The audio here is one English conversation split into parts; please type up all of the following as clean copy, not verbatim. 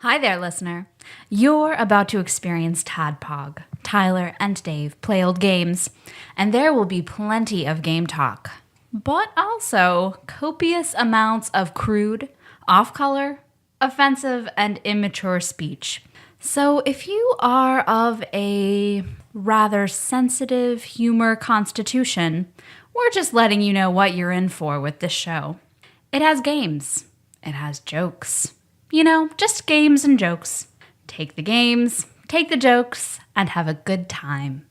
Hi there, listener. You're about to experience TADPOG. Tyler and Dave play old games, and there will be plenty of game talk, but also copious amounts of crude, off-color, offensive, and immature speech. So if you are of a rather sensitive humor constitution, we're just letting you know what you're in for with this show. It has games. It has jokes. You know, just games and jokes. Take the games, take the jokes, and have a good time.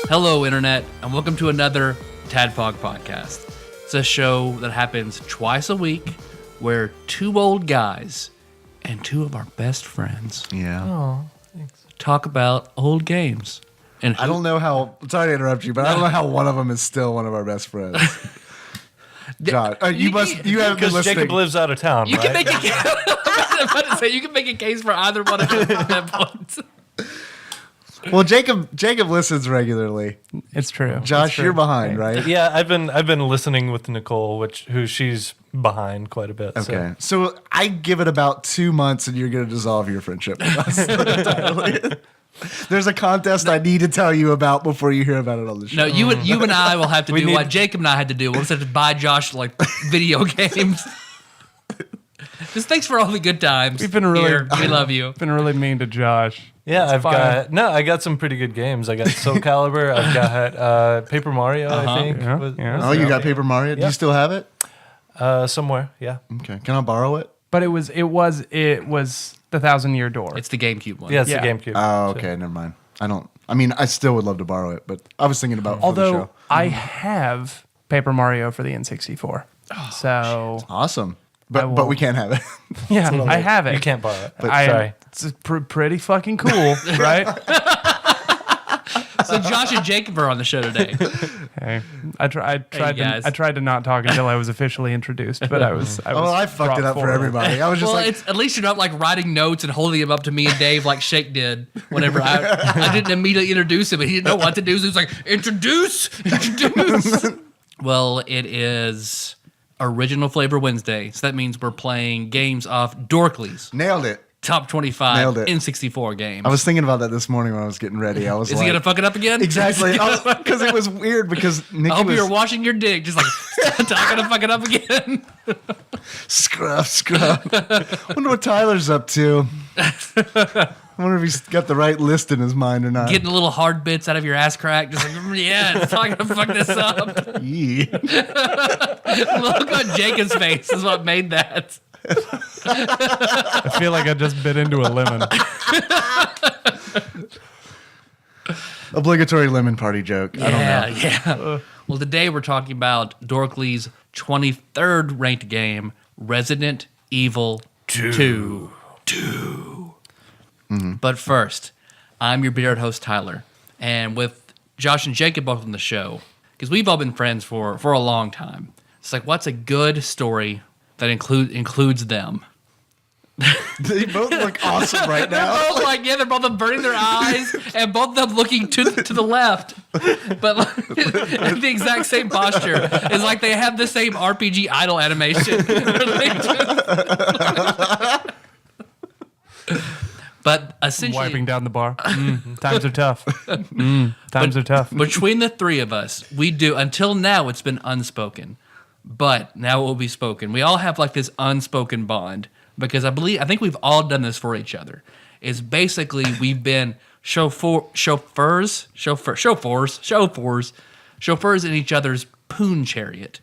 Hello, Internet, and welcome to another TADPOG podcast. It's a show that happens twice a week where two old guys and two of our best friends talk about old games. And I don't know how. Sorry to interrupt you, but I don't know how one of them is still one of our best friends. Josh, you haven't been Because listening. Jacob lives out of town, you right? can make a case. I was about to say you can make a case for either one of them at that point. Well, Jacob listens regularly. It's true. Josh, It's true. you're behind, right? Yeah, I've been listening with Nicole, who she's behind quite a bit. Okay, so I give it about 2 months, and you're going to dissolve your friendship with us entirely. There's a contest I need to tell you about before you hear about it on the show. No, you and I will have to do need- what Jacob and I had to do. We'll just have to buy Josh like video games. Just thanks for all the good times. We've been really- here. We love you. Been really mean to Josh. Yeah, It's fine. I got some pretty good games. I got Soul Calibur. I've got Paper Mario. I think. Yeah. Oh, you got Paper Mario? Do you still have it? Somewhere. Yeah. Okay, can I borrow it? But it was the 1,000-year door. It's the GameCube one. Yeah, it's Yeah. the GameCube. Oh, okay, never mind. I still would love to borrow it, but I was thinking about it for the Although show. I have Paper Mario for the N64. So Awesome. I But will- we can't have it. yeah, I have it. You can't borrow it. Sorry. It's pretty fucking cool, right? So Josh and Jacob are on the show today. Okay. I guys. tried to not talk until I was officially introduced, but I was I fucked it up for forward. everybody. I was just Well, like, it's at least you're not like writing notes and holding them up to me and Dave like Shake did whenever I didn't immediately introduce him and he didn't know what to do. So he was like, introduce. Well, it is Original Flavor Wednesday. So that means we're playing games off Dorkly's nailed it. top 25 Nailed it. N64 games. I was thinking about that this morning when I was getting ready. I was Is like, he going to fuck it up again? exactly. Because it was weird because Nikki I hope was you were washing your dick, just like, not going to fuck it up again. scruff. Wonder what Tyler's up to. I wonder if he's got the right list in his mind or not. Getting the little hard bits out of your ass crack. Just like, yeah, it's not going to fuck this up. Yee. Look on Jacob's face is what made that. I feel like I just bit into a lemon. Obligatory lemon party joke. I don't know. Yeah. Well, today we're talking about Dorkly's 23rd ranked game, Resident Evil 2. But first, I'm your bearded host, Tyler. And with Josh and Jacob both on the show, because we've all been friends for a long time, it's like, what's a good story that includes them? They both look awesome right now. They're both like, yeah, they're both burning their eyes and both of them looking to the left, but like, in the exact same posture. It's like they have the same RPG idol animation. But essentially, Wiping down the bar. Times are tough. Times are tough. between the three of us, we do, until now it's been unspoken, but now it will be spoken. We all have like this unspoken bond because I think we've all done this for each other. Is basically we've been chauffeurs in each other's poon chariot.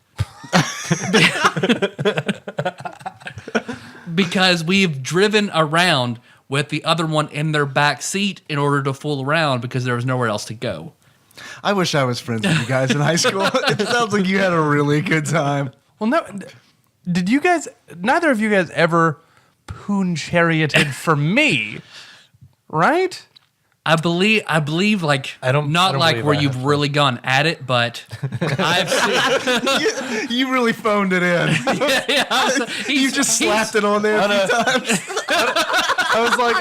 Because we've driven around with the other one in their back seat in order to fool around because there was nowhere else to go. I wish I was friends with you guys in high school. It sounds like you had a really good time. Well, no. Did you guys? Neither of you guys ever poon charioted for me, right? I believe like I don't like believe where I you've have. really gone at it, but I've seen You really phoned it in. You just slapped it on there a few times. I was like,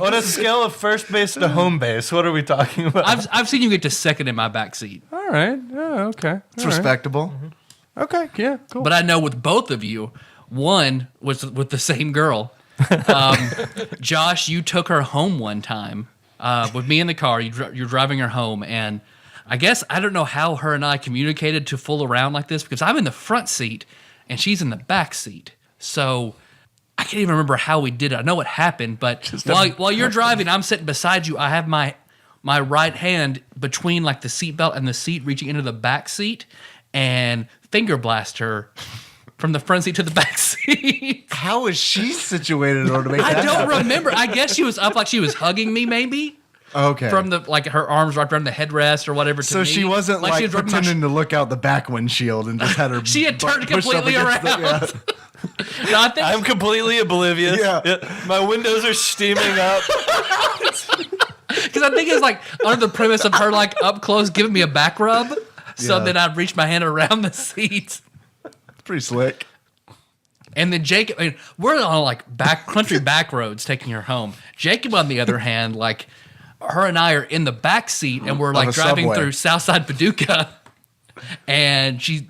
On a scale of first base to home base, what are we talking about? I've seen you get to second in my back seat. all right. Oh, okay. It's respectable. Okay, yeah, cool. But I know with both of you, one was with the same girl. Josh, you took her home one time with me in the car. You're driving her home, and I guess I don't know how her and I communicated to fool around like this because I'm in the front seat and she's in the back seat. So I can't even remember how we did it. I know what happened, but while you're driving, I'm sitting beside you. I have my right hand between like the seatbelt and the seat, reaching into the back seat, and finger blast her from the front seat to the back seat. How is she situated in order to make that I don't happen? remember. I guess she was up like she was hugging me, maybe. Okay. From the like her arms wrapped around the headrest or whatever. So she wasn't like she was rubbing my pretending to look out the back windshield and just had her. She had turned butt pushed up completely against around. yeah. No, I think I'm completely oblivious. Yeah. My windows are steaming up. because I think it's like under the premise of her like up close giving me a back rub, so Yeah. that I'd reach my hand around the seat. It's pretty slick. And then Jacob, I mean, we're on like country back roads taking her home. Jacob, on the other hand, like her and I are in the back seat and we're like a driving subway. through Southside Paducah, and she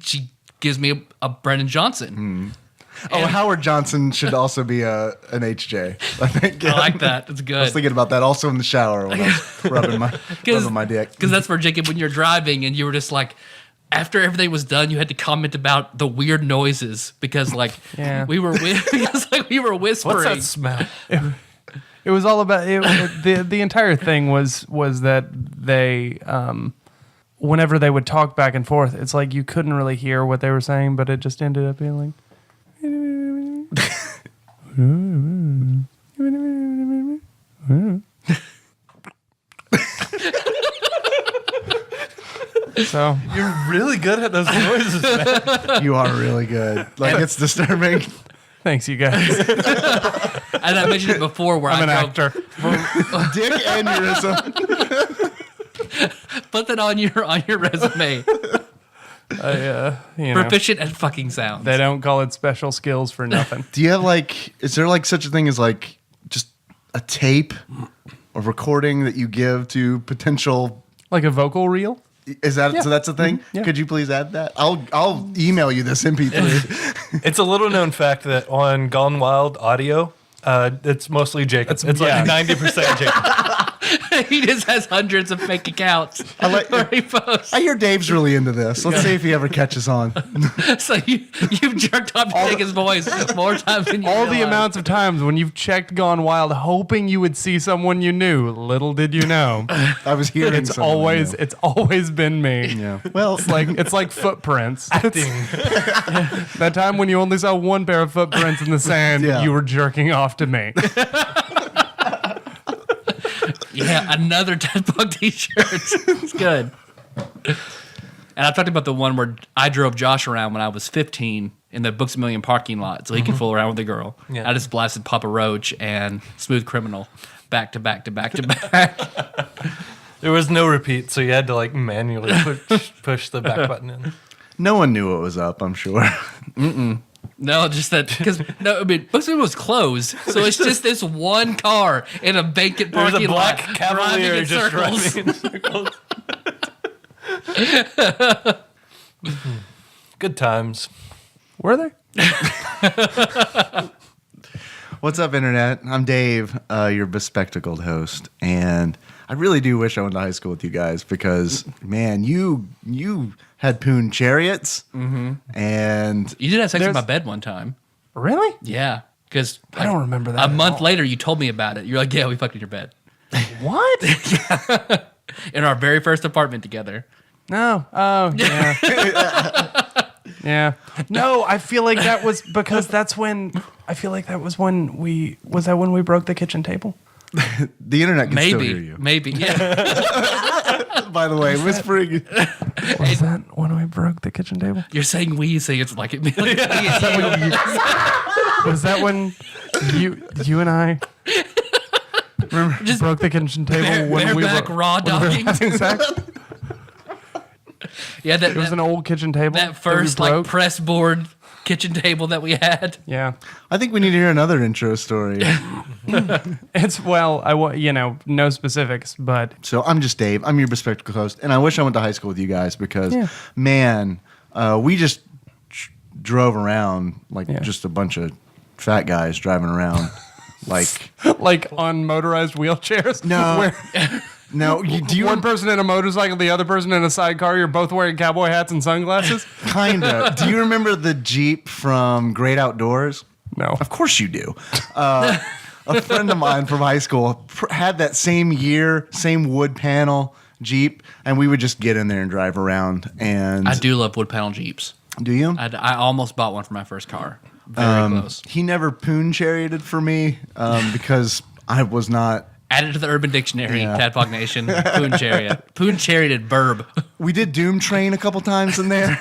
gives me a Brendan Johnson. Oh, Howard Johnson should also be an HJ. I think. I like that. It's I was good. thinking about that also in the shower when I was rubbing my dick. Because that's where Jacob, when you're driving and you were just like, after everything was done, you had to comment about the weird noises because like Yeah. we were because like we were whispering. What's that smell? It was all about the entire thing was that they whenever they would talk back and forth, it's like you couldn't really hear what they were saying, but it just ended up being like so You're really good at those noises, man. You are really good. Like it's disturbing. thanks you guys. And I mentioned it before where I'm an I actor. Dick aneurysm. put that on your resume. You know, Proficient at fucking sounds. they don't call it special skills for nothing. Do you have like? Is there like such a thing as like just a tape, a recording that you give to potential? Like a vocal reel? Is that so? That's a thing. Yeah. Could you please add that? I'll email you this MP3. It's a little known fact that on Gone Wild audio, it's mostly Jacob. It's yeah. like 90% Jacob. He just has hundreds of fake accounts. Where he posts. I hear Dave's really into this. Let's see if he ever catches on. So you've jerked off to Jacob's voice more times than you All the realize. amounts of times when you've checked Gone Wild hoping you would see someone you knew, little did you know. I was hearing. It's someone I always knew. it's always been me. Yeah. Well, It's like footprints. Acting. That time when you only saw one pair of footprints in the sand, Yeah. you were jerking off to me. Yeah, another TADPOG t-shirt. It's good. And I talked about the one where I drove Josh around when I was 15 in the Books A Million parking lot so he could fool around with the girl. Yeah. I just blasted Papa Roach and Smooth Criminal back to back to back to back. There was no repeat, so you had to like manually push the back button in. no one knew what was up. I'm sure. No, just that because I mean Books A Million was closed, so it's just this one car in a vacant There's parking a black lot Cavalier driving in just circles. driving in circles. Good times. Were they? What's up, Internet? I'm Dave, your bespectacled host, and I really do wish I went to high school with you guys because, man, you had poon chariots, and You did have sex in There's- my bed one time. Really? Yeah, because I don't remember that A at month all. later, you told me about it. You're like, "Yeah, we fucked in your bed What? in our very first apartment together." No. Oh, yeah. Yeah. No, I feel like that was because that's when I feel like that was when we broke the kitchen table. the Internet can still hear Maybe, you. maybe, yeah. By the way, whispering. Was that when we broke the kitchen table? You're saying we, saying it's like it. Was that when you and I Just broke the kitchen table when we bareback were raw dogging. having sex? Yeah, It was an old kitchen table. that we first like broke. press board kitchen table that we had. Yeah. I think we need to hear another intro story. It's no specifics, but So I'm just Dave. I'm your bespectacled host, and I wish I went to high school with you guys because, Yeah. man, we just drove around like Yeah. just a bunch of fat guys driving around. Like Like on motorized wheelchairs. no, Where no. Do you one person in a motorcycle, the other person in a sidecar. You're both wearing cowboy hats and sunglasses. kinda? Do you remember the Jeep from Great Outdoors? No. Of course you do. A friend of mine from high school had that same year, same wood panel Jeep, and we would just get in there and drive around. And I do love wood panel Jeeps. do you? I almost bought one for my first car. Very close. He never poon charioted for me because I was not. Added to the Urban Dictionary, Yeah. Tadpog Nation, Poon Chariot. Poon Charioted burb. We did Doom Train a couple times in there.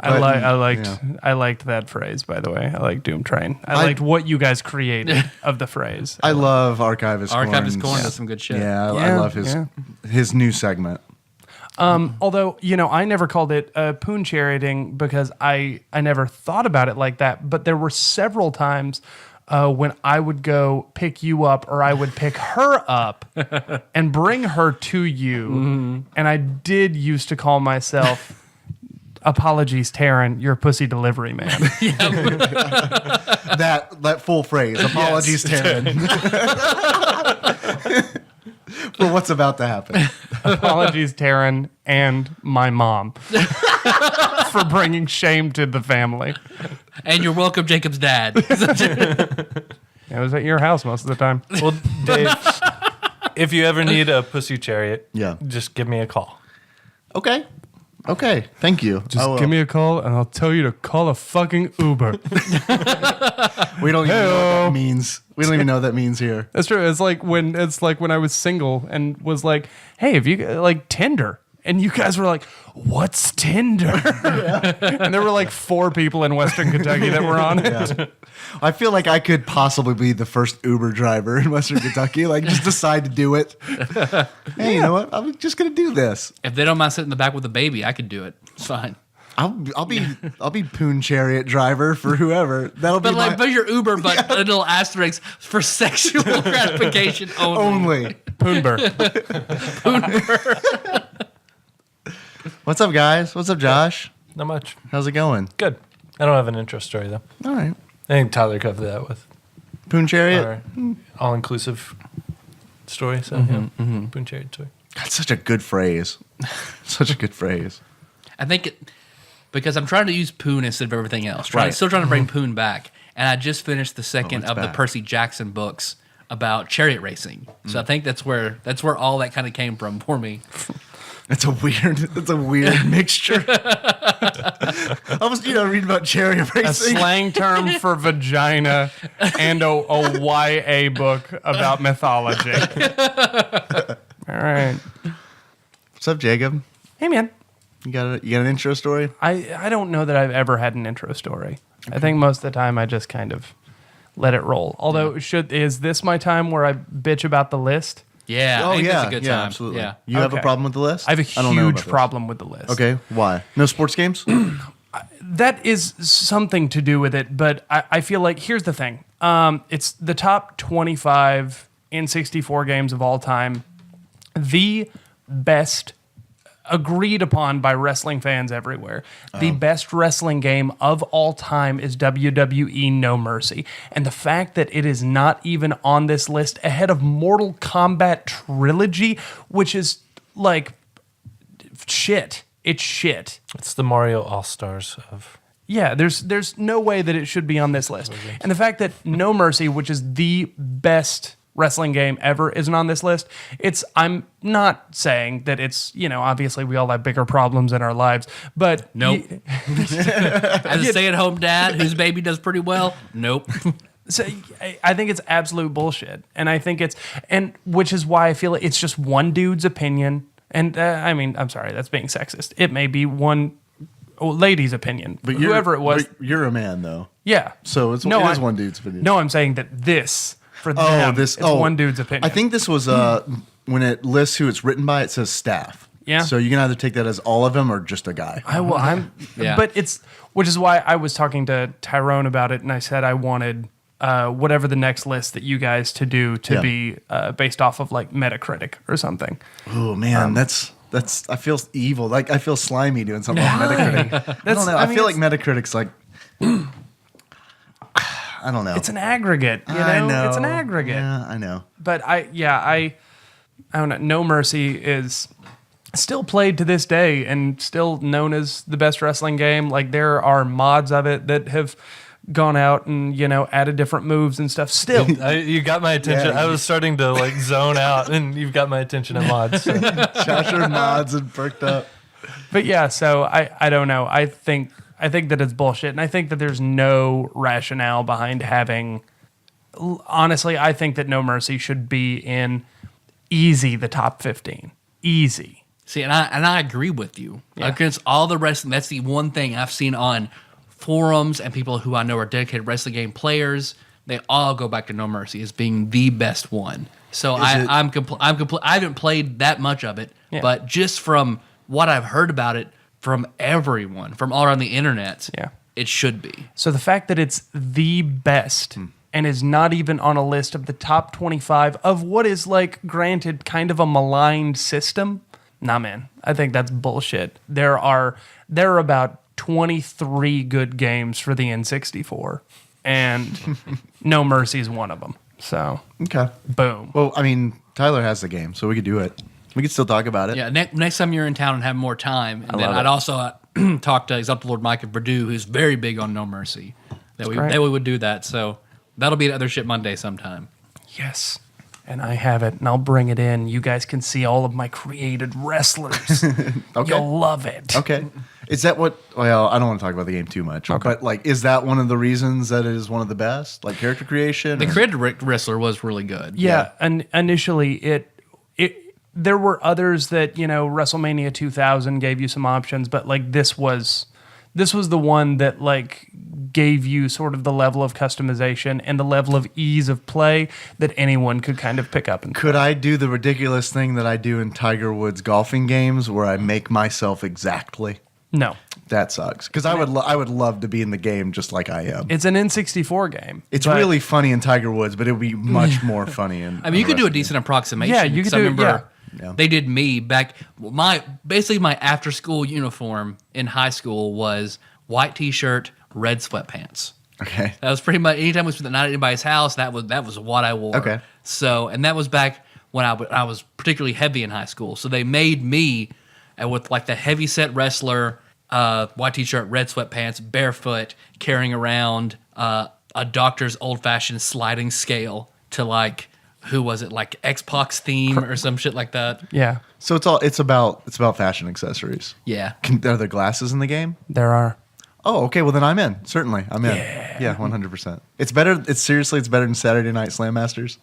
I liked that phrase, by the way. I like Doom Train. I liked what you guys created of the phrase. I love Archivist Corn. Archivist Corn does some good shit. Yeah, I Yeah, love his new segment. Although, I never called it poon charioting because I never thought about it like that. But there were several times when I would go pick you up or I would pick her up and bring her to you. And I did used to call myself, apologies, Taryn, your pussy delivery man. That full phrase. Apologies, Taryn. For what's about to happen. Apologies, Taryn, and my mom for bringing shame to the family. And you're welcome, Jacob's dad. I was at your house most of the time. Well, Dave, if you ever need a pussy chariot, Yeah. just give me a call. Okay. Thank you. Just I will. give me a call and I'll tell you to call a fucking Uber. We don't even know what that means. We don't even know what that means here. That's true. It's like when I was single and was like, "Hey, if you like Tinder," and you guys were like, "What's Tinder?" And there were like 4 people in Western Kentucky that were on it. I feel like I could possibly be the first Uber driver in Western Kentucky. Like, just decide to do it. Hey, you know what? I'm just gonna do this. If they don't mind sitting in the back with a baby, I could do it. It's fine. I'll be poon chariot driver for whoever. That'll be But put your Uber, but a little asterisk for sexual gratification only. only. Poonber. What's up, guys? What's up, Josh? Not much. How's it going? Good. I don't have an intro story, though. All right. I think Tyler covered that with Poon chariot. our all-inclusive story. So, Boon Chariot story. That's such a good phrase. Such a good phrase. I think because I'm trying to use Poon instead of everything else. Right. Still trying to bring Poon back. And I just finished the second it's of the back. Percy Jackson books about chariot racing. So I think that's where all that kind of came from for me. It's a weird mixture. I was, reading about chariot A racing. slang term for vagina and a YA book about mythology. All right. What's up, Jacob? Hey, man. You got an intro story? I don't know that I've ever had an intro story. I think most of the time I just kind of let it roll. Although, is this my time where I bitch about the list? Yeah, Oh I think yeah, that's a good time. absolutely. Yeah. You have a Okay. problem with the list? I have a don't know about huge this. problem with the list. Okay, why? No sports games? That is something to do with it, but I feel like here's the thing. It's the top 25 N64 games of all time. The best, agreed upon by wrestling fans everywhere. The best wrestling game of all time is WWE No Mercy. And the fact that it is not even on this list ahead of Mortal Kombat Trilogy, which is like shit. It's shit. It's the Mario All-Stars of... Yeah, there's no way that it should be on this list. And the fact that No Mercy, which is the best wrestling game ever, isn't on this list, I'm not saying that it's, obviously we all have bigger problems in our lives, but... Nope. As a stay-at-home dad whose baby does pretty well, nope. So I think it's absolute bullshit. And I think which is why I feel it's just one dude's opinion. And I'm sorry, that's being sexist. It may be one lady's opinion, but whoever it was. But you're a man, though. Yeah. So it is one dude's opinion. No, I'm saying that for them, it's one dude's opinion. I think this was when it lists who it's written by, it says staff. Yeah. So you can either take that as all of them or just a guy. Yeah. But which is why I was talking to Tyrone about it, and I said I wanted whatever the next list that you guys to do to be based off of like Metacritic or something. Oh man, I feel evil. Like I feel slimy doing something on Metacritic. I don't know. I feel like Metacritic's like I don't know. It's an aggregate, you know? I know. It's an aggregate. Yeah, I know. But I don't know. No Mercy is still played to this day and still known as the best wrestling game. Like there are mods of it that have gone out and, you know, added different moves and stuff. Still. You got my attention. Yeah, I was starting to like zone out, and you've got my attention in mods. So. Josh heard mods and perked up. But yeah, so I don't know. I think that it's bullshit, and I think that there's no rationale behind having. Honestly, I think that No Mercy should be in easy the top 15. Easy. See, and I agree with you. Yeah. Against all the wrestling, that's the one thing I've seen on forums and people who I know are dedicated wrestling game players. They all go back to No Mercy as being the best one. So I haven't played that much of it, Yeah. but just from what I've heard about it from everyone, from all around the internet, Yeah. it should be. So the fact that it's the best and is not even on a list of the top 25 of what is, like, granted, kind of a maligned system. Nah, man. I think that's bullshit. There are about 23 good games for the N64, and No Mercy is one of them. So, Okay. boom. Well, I mean, Tyler has the game, so we could do it. We could still talk about it. Yeah, next time you're in town and have more time, and then love I'd it. also talk to Exalted Lord Mike of Purdue, who's very big on No Mercy. That great. we would do that. So that'll be another Shit Monday sometime. Yes. And I have it, and I'll bring it in. You guys can see all of my created wrestlers. Okay. You'll love it. Okay. Is that what? Well, I don't want to talk about the game too much. Okay. But like, is that one of the reasons that it is one of the best? Like character creation? The or- created wrestler was really good. Yeah, and initially there were others that, you know, WrestleMania 2000 gave you some options, but like this was the one that like gave you sort of the level of customization and the level of ease of play that anyone could kind of pick up and Could I do the ridiculous thing that I do in Tiger Woods golfing games, where I make myself exactly? No. That sucks. Because I would love to be in the game just like I am. It's an N64 game. It's but- really funny in Tiger Woods, but it would be much more funny in. I mean, you could do a decent approximation. Yeah, you could 'cause I do it, remember yeah. they did me back. My after school uniform in high school was white T-shirt, red sweatpants. Okay. That was pretty much anytime we spent the night at anybody's house. That was what I wore. Okay. So, and that was back when I was particularly heavy in high school. So they made me with like the heavy set wrestler, white T-shirt, red sweatpants, barefoot, carrying around a doctor's old fashioned sliding scale to like. Who was it? Like X-Pac's theme or some shit like that. Yeah, So it's about fashion accessories. Yeah. Are there glasses in the game? there are. Oh, okay. Well, then I'm in. Certainly, I'm in. Yeah, 100%. It's better. It's better than Saturday Night Slam Masters.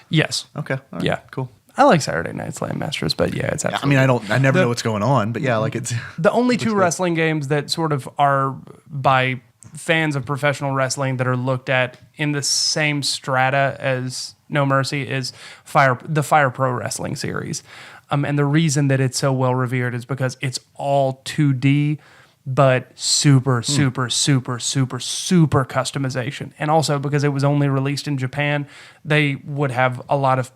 Yes. Okay. All right, Yeah. Cool. I like Saturday Night Slam Masters, but yeah, it's I absolutely. mean, I never know what's going on, but yeah, like it's. The only two wrestling games that sort of are by fans of professional wrestling that are looked at in the same strata as No Mercy is the Fire Pro Wrestling series. And the reason that it's so well revered is because it's all 2D, but super customization. And also because it was only released in Japan, they would have a lot of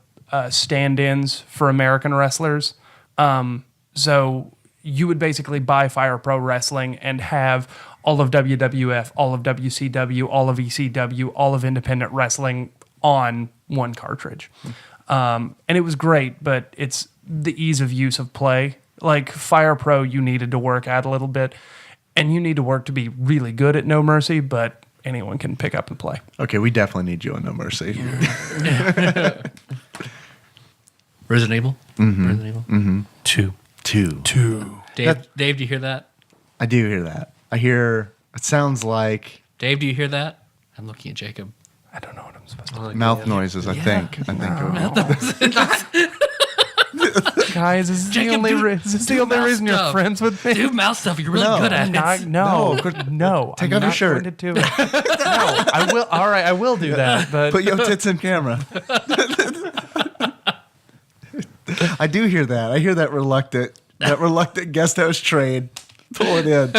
stand-ins for American wrestlers. So you would basically buy Fire Pro Wrestling and have all of WWF, all of WCW, all of ECW, all of independent wrestling on one cartridge. And it was great, but it's the ease of use of play. Like Fire Pro, you needed to work at a little bit, and you need to work to be really good at No Mercy, but anyone can pick up and play. Okay, we definitely need you on No Mercy. Resident Evil. Resident Evil. Two. Dave, do you hear that? I do hear that. I hear. It sounds like Dave, do you hear that? I'm looking at Jacob. I don't know what I'm supposed to mouth noises. I think. Guys, is this the Jacob, only, do- is this the do only mouth reason you're stuff. friends with me? Do mouth stuff. You're really No. good at it. No, Take I'm off your not shirt. going to do it. No, I will. All right, I will do that. But Put your tits in camera. I do hear that. I hear that reluctant guest house trade. Pull it in.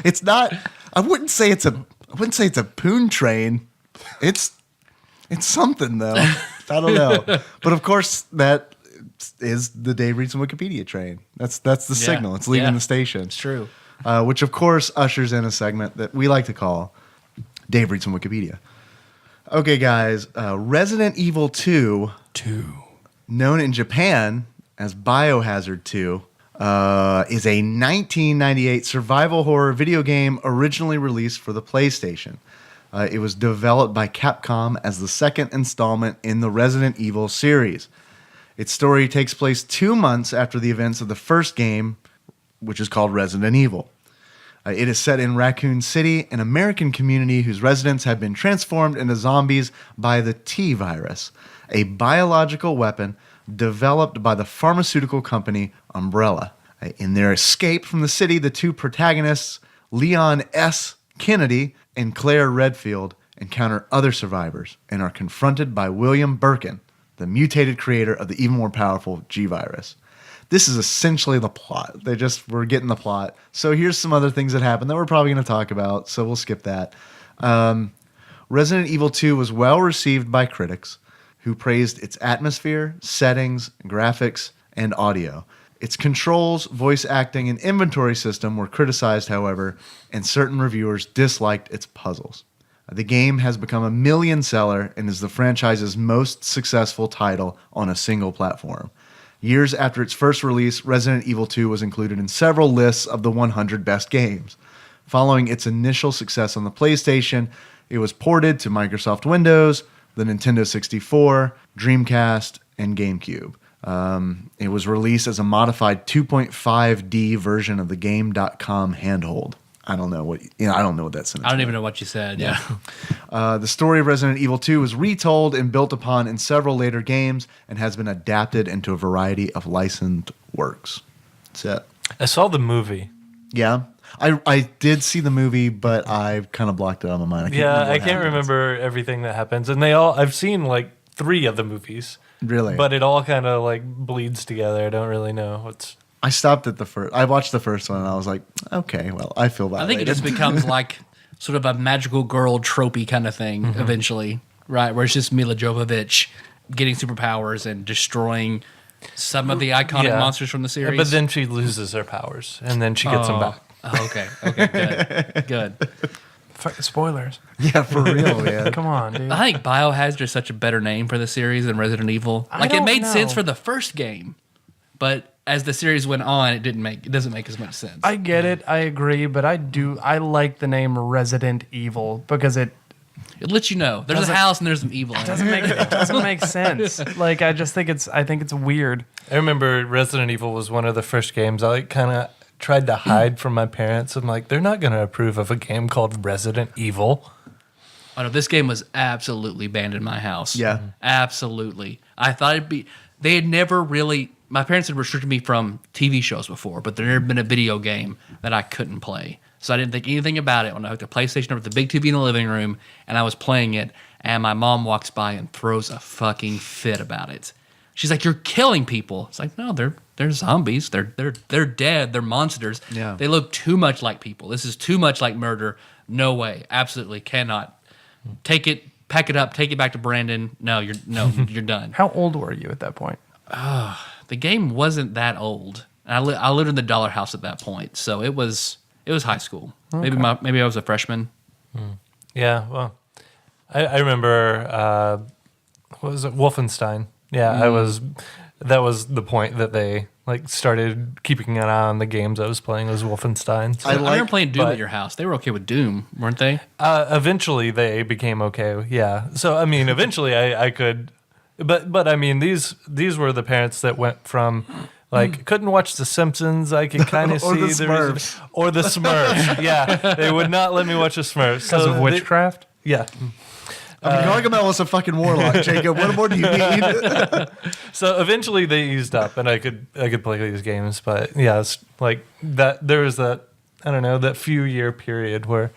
It's not. I wouldn't say it's a poon train. It's something though. I don't know. But of course that is the Dave Reads and Wikipedia train. That's the signal. It's leaving the station. It's true. Which, of course, ushers in a segment that we like to call Dave Reads from Wikipedia. Okay, guys. Resident Evil 2, known in Japan as Biohazard 2, is a 1998 survival horror video game originally released for the PlayStation. It was developed by Capcom as the second installment in the Resident Evil series. Its story takes place 2 months after the events of the first game, which is called Resident Evil. It is set in Raccoon City, an American community whose residents have been transformed into zombies by the T virus, a biological weapon developed by the pharmaceutical company Umbrella. In their escape from the city, the two protagonists, Leon S. Kennedy and Claire Redfield, encounter other survivors and are confronted by William Birkin, the mutated creator of the even more powerful G virus. This is essentially the plot. We're getting the plot. So here's some other things that happen that we're probably going to talk about, so we'll skip that. Resident Evil 2 was well received by critics who praised its atmosphere, settings, graphics, and audio. Its controls, voice acting, and inventory system were criticized, however, and certain reviewers disliked its puzzles. The game has become a million seller and is the franchise's most successful title on a single platform. Years after its first release, Resident Evil 2 was included in several lists of the 100 best games. Following its initial success on the PlayStation, it was ported to Microsoft Windows, the Nintendo 64, Dreamcast, and GameCube. It was released as a modified 2.5D version of the Game.com handheld. I don't know what that sentence. I don't even know what you said. Yeah. The story of Resident Evil 2 was retold and built upon in several later games and has been adapted into a variety of licensed works. That's it. I saw the movie. Yeah. I did see the movie, but I kind of blocked it out of my mind. I can't remember everything that happens. And I've seen like 3 of the movies. Really? But it all kind of like bleeds together. I don't really know what's... I stopped at the first. I watched the first one and I was like, okay, well, I feel violated. I think it just becomes like sort of a magical girl tropey kind of thing eventually, right? Where it's just Mila Jovovich getting superpowers and destroying some of the iconic monsters from the series. But then she loses her powers and then she gets them back. Oh, okay, good. Spoilers. Yeah, for real, man. Come on, dude. I think Biohazard is such a better name for the series than Resident Evil. I Like it don't made know. sense for the first game, but as the series went on, it doesn't make as much sense. I get it. I agree, but I like the name Resident Evil because it It lets you know there's a house and there's some evil in it. it doesn't make sense. Like I think it's weird. I remember Resident Evil was one of the first games I like kind of tried to hide from my parents. I'm like, they're not going to approve of a game called Resident Evil. Oh no, this game was absolutely banned in my house. Yeah. Absolutely. I thought they had never really, my parents had restricted me from TV shows before, but there had never been a video game that I couldn't play. So I didn't think anything about it when I hooked the PlayStation up with the big TV in the living room and I was playing it and my mom walks by and throws a fucking fit about it. She's like, "You're killing people." It's like, no, they're zombies. They're dead. They're monsters. Yeah. They look too much like people. This is too much like murder. No way. Absolutely cannot. Take it, pack it up, take it back to Brandon. No, you're done. How old were you at that point? The game wasn't that old. I lived in the dollar house at that point, so it was high school. Okay. Maybe I was a freshman. Yeah, well, I remember, what was it, Wolfenstein. Yeah, that was the point that they like started keeping an eye on the games I was playing was Wolfenstein. So I remember playing Doom at your house. They were okay with Doom, weren't they? eventually they became okay. Yeah. So I mean, eventually I could, but I mean these were the parents that went from like couldn't watch The Simpsons. I could kind of see Or the reason- Smurfs. or the Smurfs. Yeah, they would not let me watch the Smurfs Because of witchcraft? Yeah. I mean, Gargamel was a fucking warlock, Jacob. What more do you need? So eventually they eased up, and I could play these games. But yeah, it's like that. There was that, I don't know, that few year period where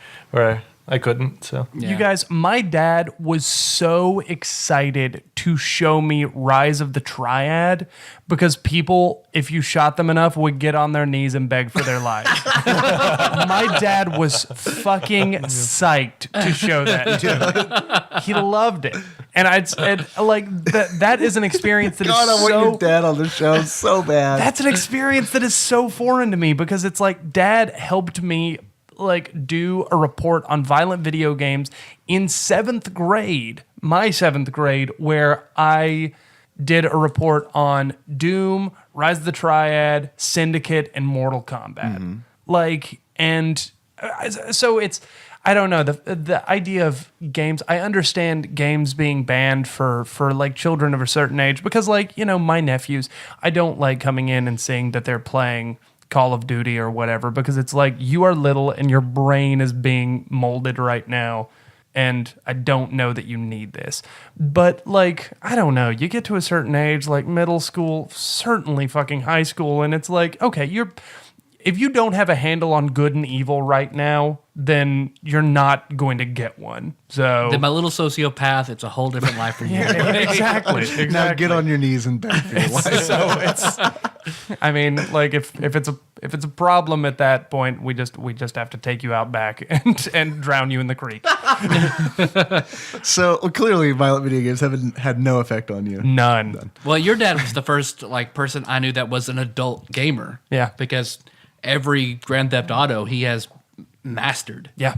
I couldn't. So Yeah. You guys, my dad was so excited to show me Rise of the Triad because people, if you shot them enough, would get on their knees and beg for their lives. My dad was fucking psyched to show that to me. He loved it. And I'd said, like, that is an experience that God, I is want so... your dad on the show so bad. That's an experience that is so foreign to me because it's like dad helped me like do a report on violent video games in 7th grade, my 7th grade, where I did a report on Doom, Rise of the Triad, Syndicate, and Mortal Kombat. Like, and so it's, I don't know, the idea of games, I understand games being banned for like children of a certain age because, like, you know, my nephews, I don't like coming in and seeing that they're playing Call of Duty or whatever because it's like you are little and your brain is being molded right now and I don't know that you need this. But like, I don't know, you get to a certain age, like middle school, certainly fucking high school, and it's like, okay, if you don't have a handle on good and evil right now, then you're not going to get one. So Then my little sociopath, it's a whole different life for you. exactly. Now get on your knees and beg for your life. So it's, I mean, like if it's a problem at that point, we just have to take you out back and drown you in the creek. So clearly, violent video games haven't had no effect on you. None. Well, your dad was the first like person I knew that was an adult gamer. Yeah. Because every Grand Theft Auto he has mastered. Yeah,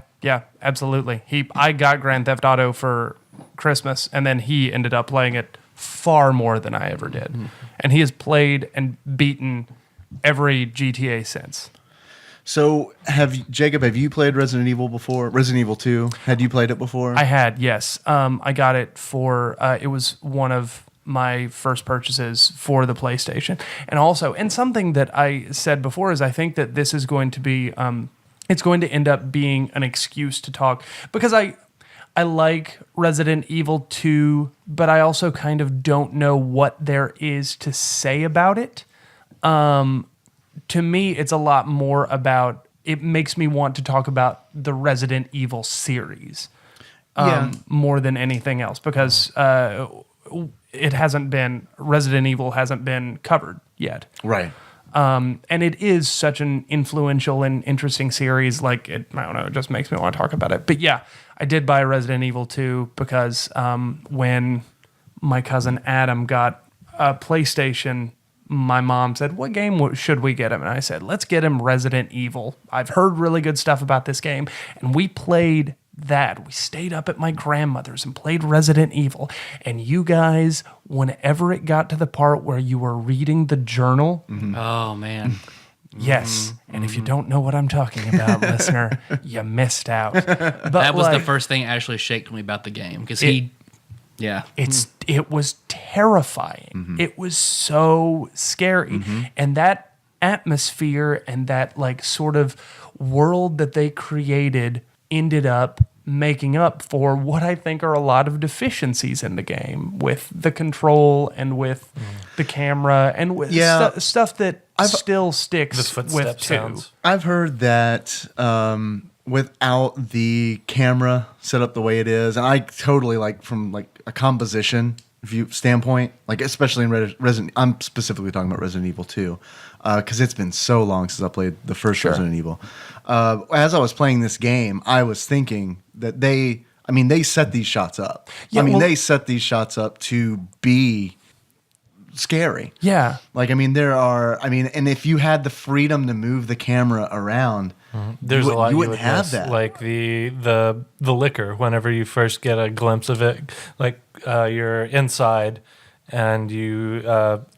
absolutely. I got Grand Theft Auto for Christmas, and then he ended up playing it far more than I ever did. And he has played and beaten every GTA since. So, Jacob, have you played Resident Evil before? Resident Evil 2? Had you played it before? I had, yes. I got it for, it was one of my first purchases for the PlayStation. And something that I said before is I think that this is going to be, it's going to end up being an excuse to talk because I like Resident Evil 2, but I also kind of don't know what there is to say about it. To me, it's a lot more about, it makes me want to talk about the Resident Evil series more than anything else because Resident Evil hasn't been covered yet. Right. And it is such an influential and interesting series. Like, I don't know, it just makes me want to talk about it. But yeah, I did buy Resident Evil 2 because when my cousin Adam got a PlayStation, my mom said, what game should we get him? And I said, let's get him Resident Evil. I've heard really good stuff about this game. And we played that. We stayed up at my grandmother's and played Resident Evil. And you guys, whenever it got to the part where you were reading the journal, Oh man. yes. And if you don't know what I'm talking about, listener, you missed out. But That was the like, first thing actually shaked me about the game because yeah. it was terrifying. It was so scary. And that atmosphere and that like sort of world that they created ended up making up for what I think are a lot of deficiencies in the game with the control and with the camera and with stuff that still sticks the footstep with 2. sounds. I've heard that without the camera set up the way it is, and I totally like from like a composition view standpoint, like especially in Resident. I'm specifically talking about Resident Evil 2 because it's been so long since I played the first Resident Evil. As I was playing this game, I was thinking that they set these shots up. Yeah, They set these shots up to be scary. Yeah. Like, and if you had the freedom to move the camera around, There's you a lot you wouldn't would have miss, that. like the liquor. Whenever you first get a glimpse of it, like you're inside and you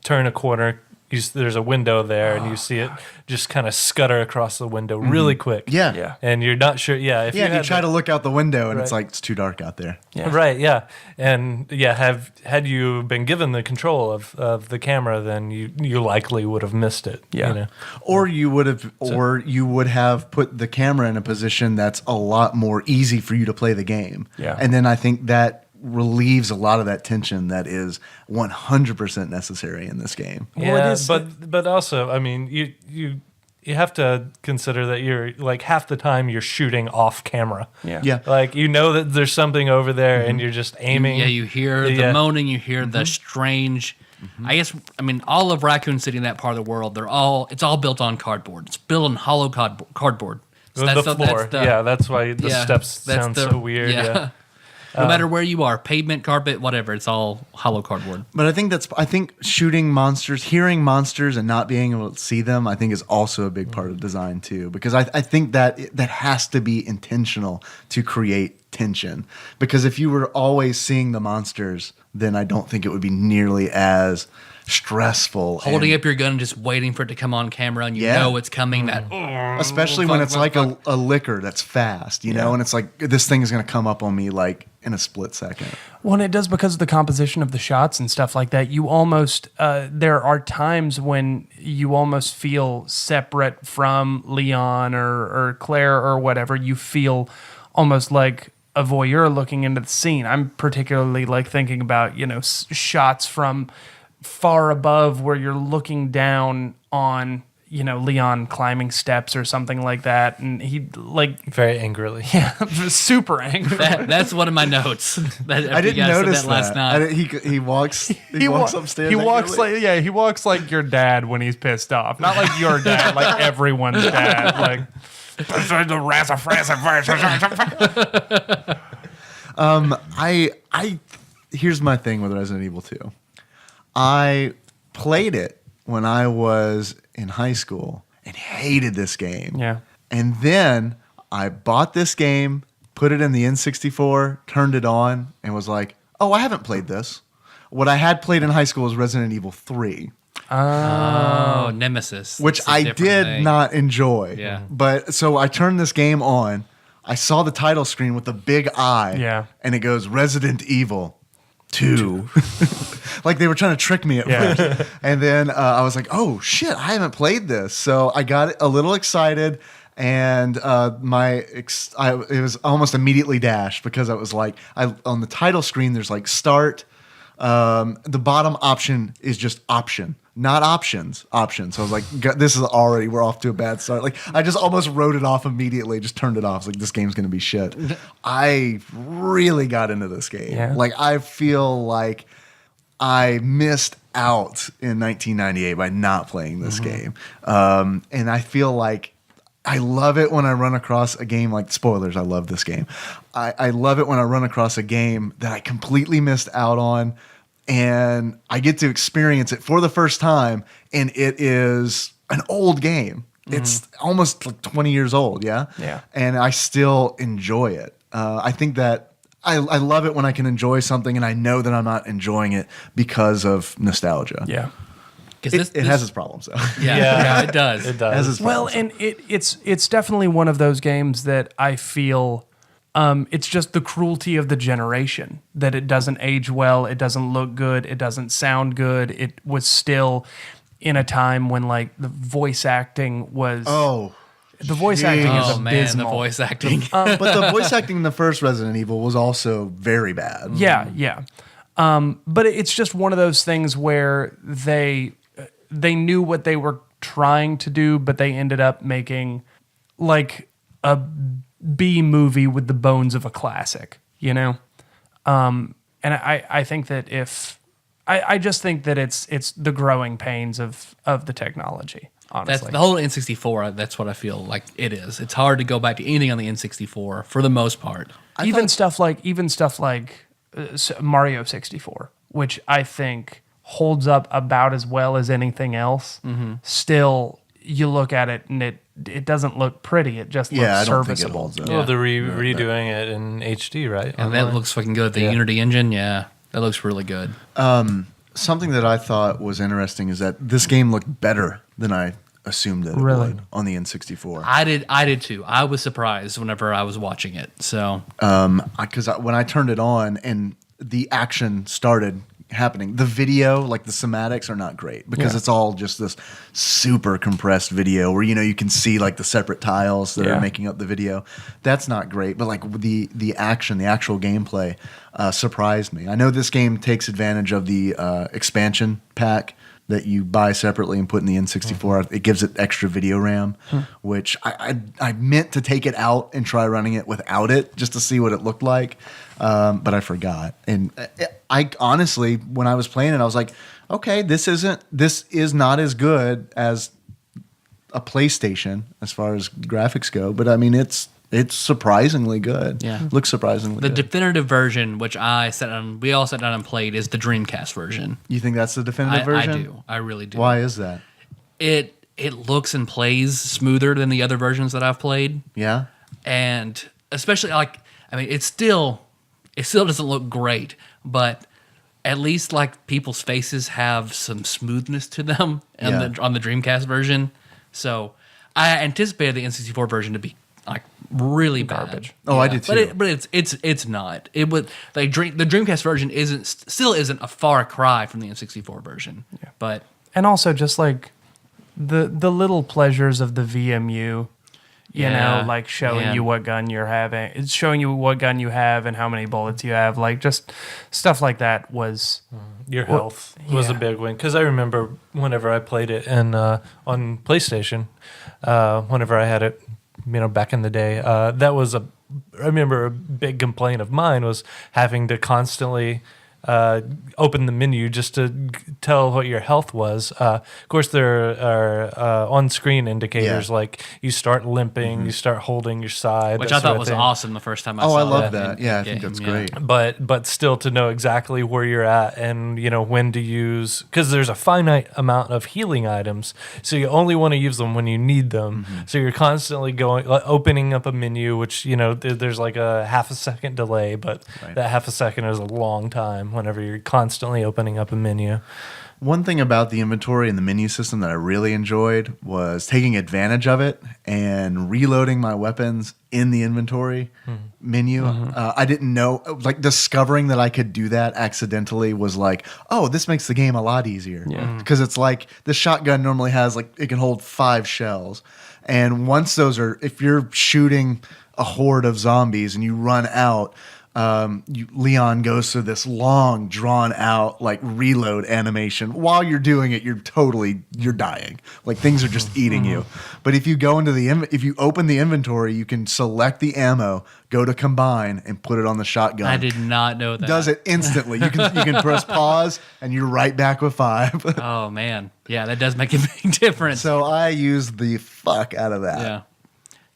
turn a corner. There's a window there, and you see it just kind of scutter across the window really quick. Yeah. And you're not sure. Yeah. If you had try to look out the window, and it's Right. like it's too dark out there. Yeah. Right, yeah. And had you been given the control of the camera, then you likely would have missed it. Yeah. You know? Or you would have put the camera in a position that's a lot more easy for you to play the game. Yeah. And then I think that relieves a lot of that tension that is 100% necessary in this game. Well, it Yeah, is- but also, I mean, you have to consider that you're like half the time you're shooting off camera. Yeah. Like you know that there's something over there and you're just aiming. Yeah, you hear the moaning, you hear the strange. I mean, all of Raccoon City in that part of the world, it's all built on cardboard. It's built on hollow cardboard. So The floor. That's why the steps sound so weird. Yeah. No matter where you are, pavement, carpet, whatever, it's all hollow cardboard. But I think shooting monsters, hearing monsters, and not being able to see them, I think is also a big part of design too. Because I think that has to be intentional to create tension. Because if you were always seeing the monsters, then I don't think it would be nearly as stressful. Holding up your gun and just waiting for it to come on camera, and you know it's coming. Especially when it's like a liquor that's fast, you know, and it's like this thing is going to come up on me like in a split second. Well, and it does because of the composition of the shots and stuff like that. You almost, there are times when you almost feel separate from Leon or Claire or whatever. You feel almost like a voyeur looking into the scene. I'm particularly like thinking about, shots from far above where you're looking down on, Leon climbing steps or something like that. And he like very angrily. Yeah, super angry. That's one of my notes. I didn't notice that last night. He walks upstairs. He walks he walks like your dad when he's pissed off. Not like your dad, like everyone's dad. Like here's my thing with Resident Evil 2. I played it when I was in high school and hated this game. Yeah. And then I bought this game, put it in the N64, turned it on, and was like, oh, I haven't played this. What I had played in high school was Resident Evil 3. Oh, Nemesis. Which I did not enjoy. Yeah. But so I turned this game on. I saw the title screen with the big eye. Yeah. And it goes Resident Evil 2. Like they were trying to trick me at first. And then I was like, oh, shit, I haven't played this. So I got a little excited. And it was almost immediately dashed because I was like, on the title screen, there's like start. The bottom option is just option, not options. Option. So I was like, this is already, we're off to a bad start. Like I just almost wrote it off immediately, just turned it off. I was like, this game's going to be shit. I really got into this game. Yeah. Like I feel like I missed out in 1998 by not playing this game. And I feel like I love it when I run across a game like spoilers. I love this game. I love it when I run across a game that I completely missed out on and I get to experience it for the first time. And it is an old game. It's almost like 20 years old. Yeah. Yeah. And I still enjoy it. I think that I love it when I can enjoy something and I know that I'm not enjoying it because of nostalgia. yeah. It has its problems though. Yeah, it does. It It has does. its Well, problems. and it's definitely one of those games that I feel it's just the cruelty of the generation that it doesn't age well, it doesn't look good, it doesn't sound good. It was still in a time when like the voice acting was the voice acting is Oh man, the abysmal. voice acting. But the voice acting in the first Resident Evil was also very bad. Yeah. But it's just one of those things where they knew what they were trying to do, but they ended up making like a B movie with the bones of a classic, you know? And I think that I just think that it's the growing pains of the technology, honestly. That's the whole N64. That's what I feel like it is. It's hard to go back to anything on the N64 for the most part. Even stuff like Mario 64, which I think holds up about as well as anything else. Still, you look at it and it doesn't look pretty. It just looks I don't think it serviceable. holds up. Well, they're redoing it in HD, right? And that looks fucking good. The Unity engine, yeah, that looks really good. Something that I thought was interesting is that this game looked better than I assumed that it Really? would on the N64. I did too. I was surprised whenever I was watching it. So Because when I turned it on and the action started happening, the video, like the cinematics, are not great because it's all just this super compressed video where you can see like the separate tiles that are making up the video. That's not great, but like the action, the actual gameplay surprised me. I know this game takes advantage of the expansion pack that you buy separately and put in the N64. It gives it extra video RAM, which I meant to take it out and try running it without it just to see what it looked like, but I forgot. And I honestly, when I was playing it, I was like, okay, this is not as good as a PlayStation as far as graphics go, but I mean it's surprisingly good. Yeah. Looks surprisingly The good. definitive version, which we all sat down and played, is the Dreamcast version. You think that's the definitive I version? do. I really do. Why is that? It looks and plays smoother than the other versions that I've played. Yeah. And especially it still doesn't look great, but at least like people's faces have some smoothness to them on the Dreamcast version. So I anticipated the N64 version to be like really Garbage. bad. Oh, I did too. But it's not. It would the Dreamcast version still isn't a far cry from the N64 version. Yeah. But And also just like the little pleasures of the VMU, you know, like showing you what gun you're having. It's showing you what gun you have and how many bullets you have. Like just stuff like that was Your health was a big win, because I remember whenever I played it on PlayStation, whenever I had it, back in the day, that was I remember a big complaint of mine was having to constantly open the menu just to tell what your health was. Of course, there are on-screen indicators like you start limping, you start holding your side, which that I sort thought of was thing. awesome the first time I saw Oh, it. I love that. Yeah, I think that's great. But still to know exactly where you're at and when to use, because there's a finite amount of healing items, so you only want to use them when you need them. So you're constantly opening up a menu, which there's like a half a second delay, but that half a second is a long time whenever you're constantly opening up a menu. One thing about the inventory and the menu system that I really enjoyed was taking advantage of it and reloading my weapons in the inventory menu. I didn't know, like discovering that I could do that accidentally was like, oh, this makes the game a lot easier. Because it's like the shotgun normally has it can hold 5 shells. And once if you're shooting a horde of zombies and you run out, Leon goes through this long, drawn out reload animation. While you're doing it, you're dying. Like things are just eating you. But if you go into if you open the inventory, you can select the ammo, go to combine, and put it on the shotgun. I did not know that. Does it instantly. You can press pause, and you're right back with 5. Oh man, yeah, that does make a big difference. So I used the fuck out of that. Yeah.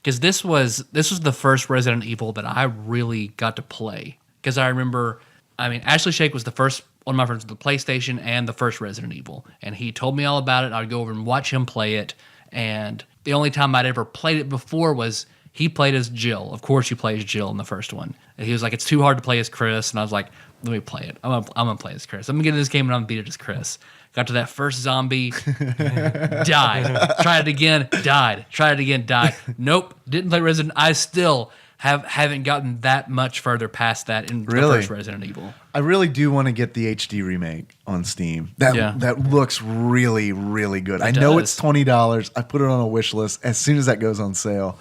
Because this was the first Resident Evil that I really got to play. Because I remember, Ashley Shake was the first one of my friends with the PlayStation and the first Resident Evil. And he told me all about it. I'd go over and watch him play it. And the only time I'd ever played it before was he played as Jill. Of course, he plays Jill in the first one. And he was like, it's too hard to play as Chris. And I was like, let me play it. I'm gonna play as Chris. I'm gonna get in this game and I'm gonna beat it as Chris. Got to that first zombie, died. Tried it again, died. Tried it again, died. Nope, didn't play Resident. I still haven't gotten that much further past that in the first Resident Evil. I really do want to get the HD remake on Steam. That looks really, really good. I know it's $20. I put it on a wish list. As soon as that goes on sale,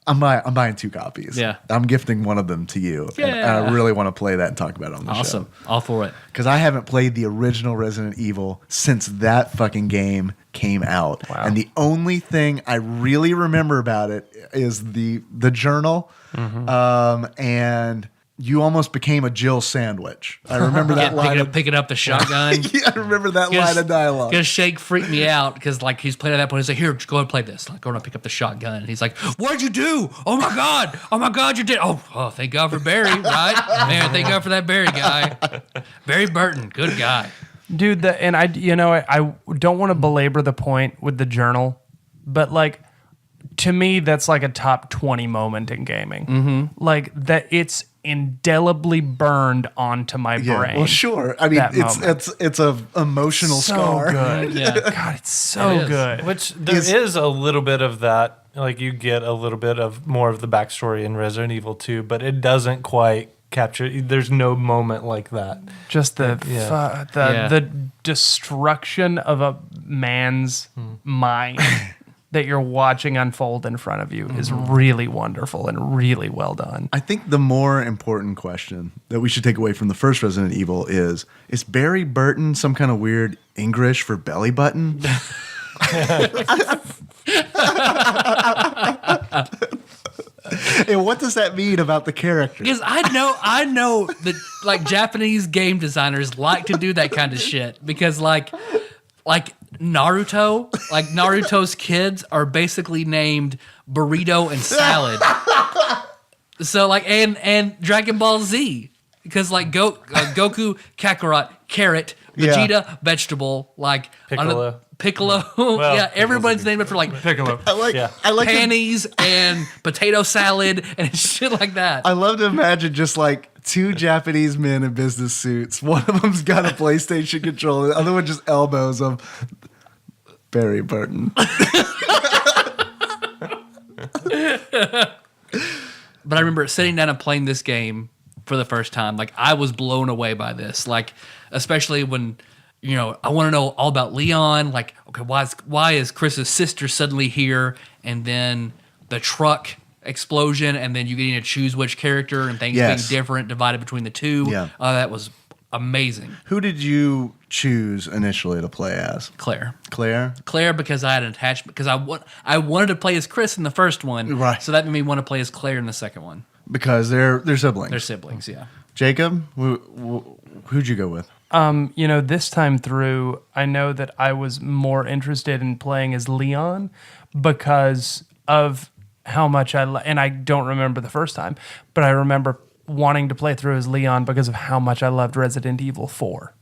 I'm buying 2 copies. Yeah. I'm gifting one of them to you. Yeah. And I really want to play that and talk about it on the show. Awesome, all for it. Because I haven't played the original Resident Evil since that fucking game came out. Wow. And the only thing I really remember about it is the journal. And you almost became a Jill sandwich. I remember that line. Picking up the shotgun. Yeah, I remember that line of dialogue. Because Shake freaked me out because he's playing at that point. He's like, here, just go ahead and play this. Go and pick up the shotgun. And he's like, what'd you do? Oh my God, you did. Oh, thank God for Barry, right? Man, thank God for that Barry guy. Barry Burton, good guy. dude. I don't want to belabor the point with the journal, but to me, that's like a top 20 moment in gaming. Like that, it's indelibly burned onto my brain. Well, sure. I mean, it's a emotional so scar. good. Yeah. God, it's so good. Which there is a little bit of that. Like you get a little bit of more of the backstory in Resident Evil 2, but it doesn't quite capture. There's no moment like that. Just the destruction of a man's mind that you're watching unfold in front of you is really wonderful and really well done. I think the more important question that we should take away from the first Resident Evil is Barry Burton some kind of weird English for belly button? And what does that mean about the character? Because I know that like Japanese game designers like to do that kind of shit. Because like Naruto, like Naruto's kids are basically named Burrito and Salad. So like and Dragon Ball Z, because like Goku Kakarot carrot, Vegeta vegetable, like Piccolo. Well, yeah, everybody's named after like Piccolo. I like panties and potato salad and shit like that. I love to imagine just like two Japanese men in business suits. One of them's got a PlayStation controller, the other one just elbows him. Barry Burton. But I remember sitting down and playing this game for the first time. Like, I was blown away by this. Like, especially when, you know, I want to know all about Leon. Like, okay, why is Chris's sister suddenly here? And then the truck explosion, and then you getting to choose which character and things being different, divided between the two. Yeah. That was amazing. Who did you choose initially to play as? Claire, Claire, because I had an attachment. Because I wanted to play as Chris in the first one. Right. So that made me want to play as Claire in the second one. Because they're siblings. They're siblings, yeah. Jacob, who'd you go with? You know, this time through, I know that I was more interested in playing as Leon because of how much and I don't remember the first time, but I remember wanting to play through as Leon because of how much I loved Resident Evil 4.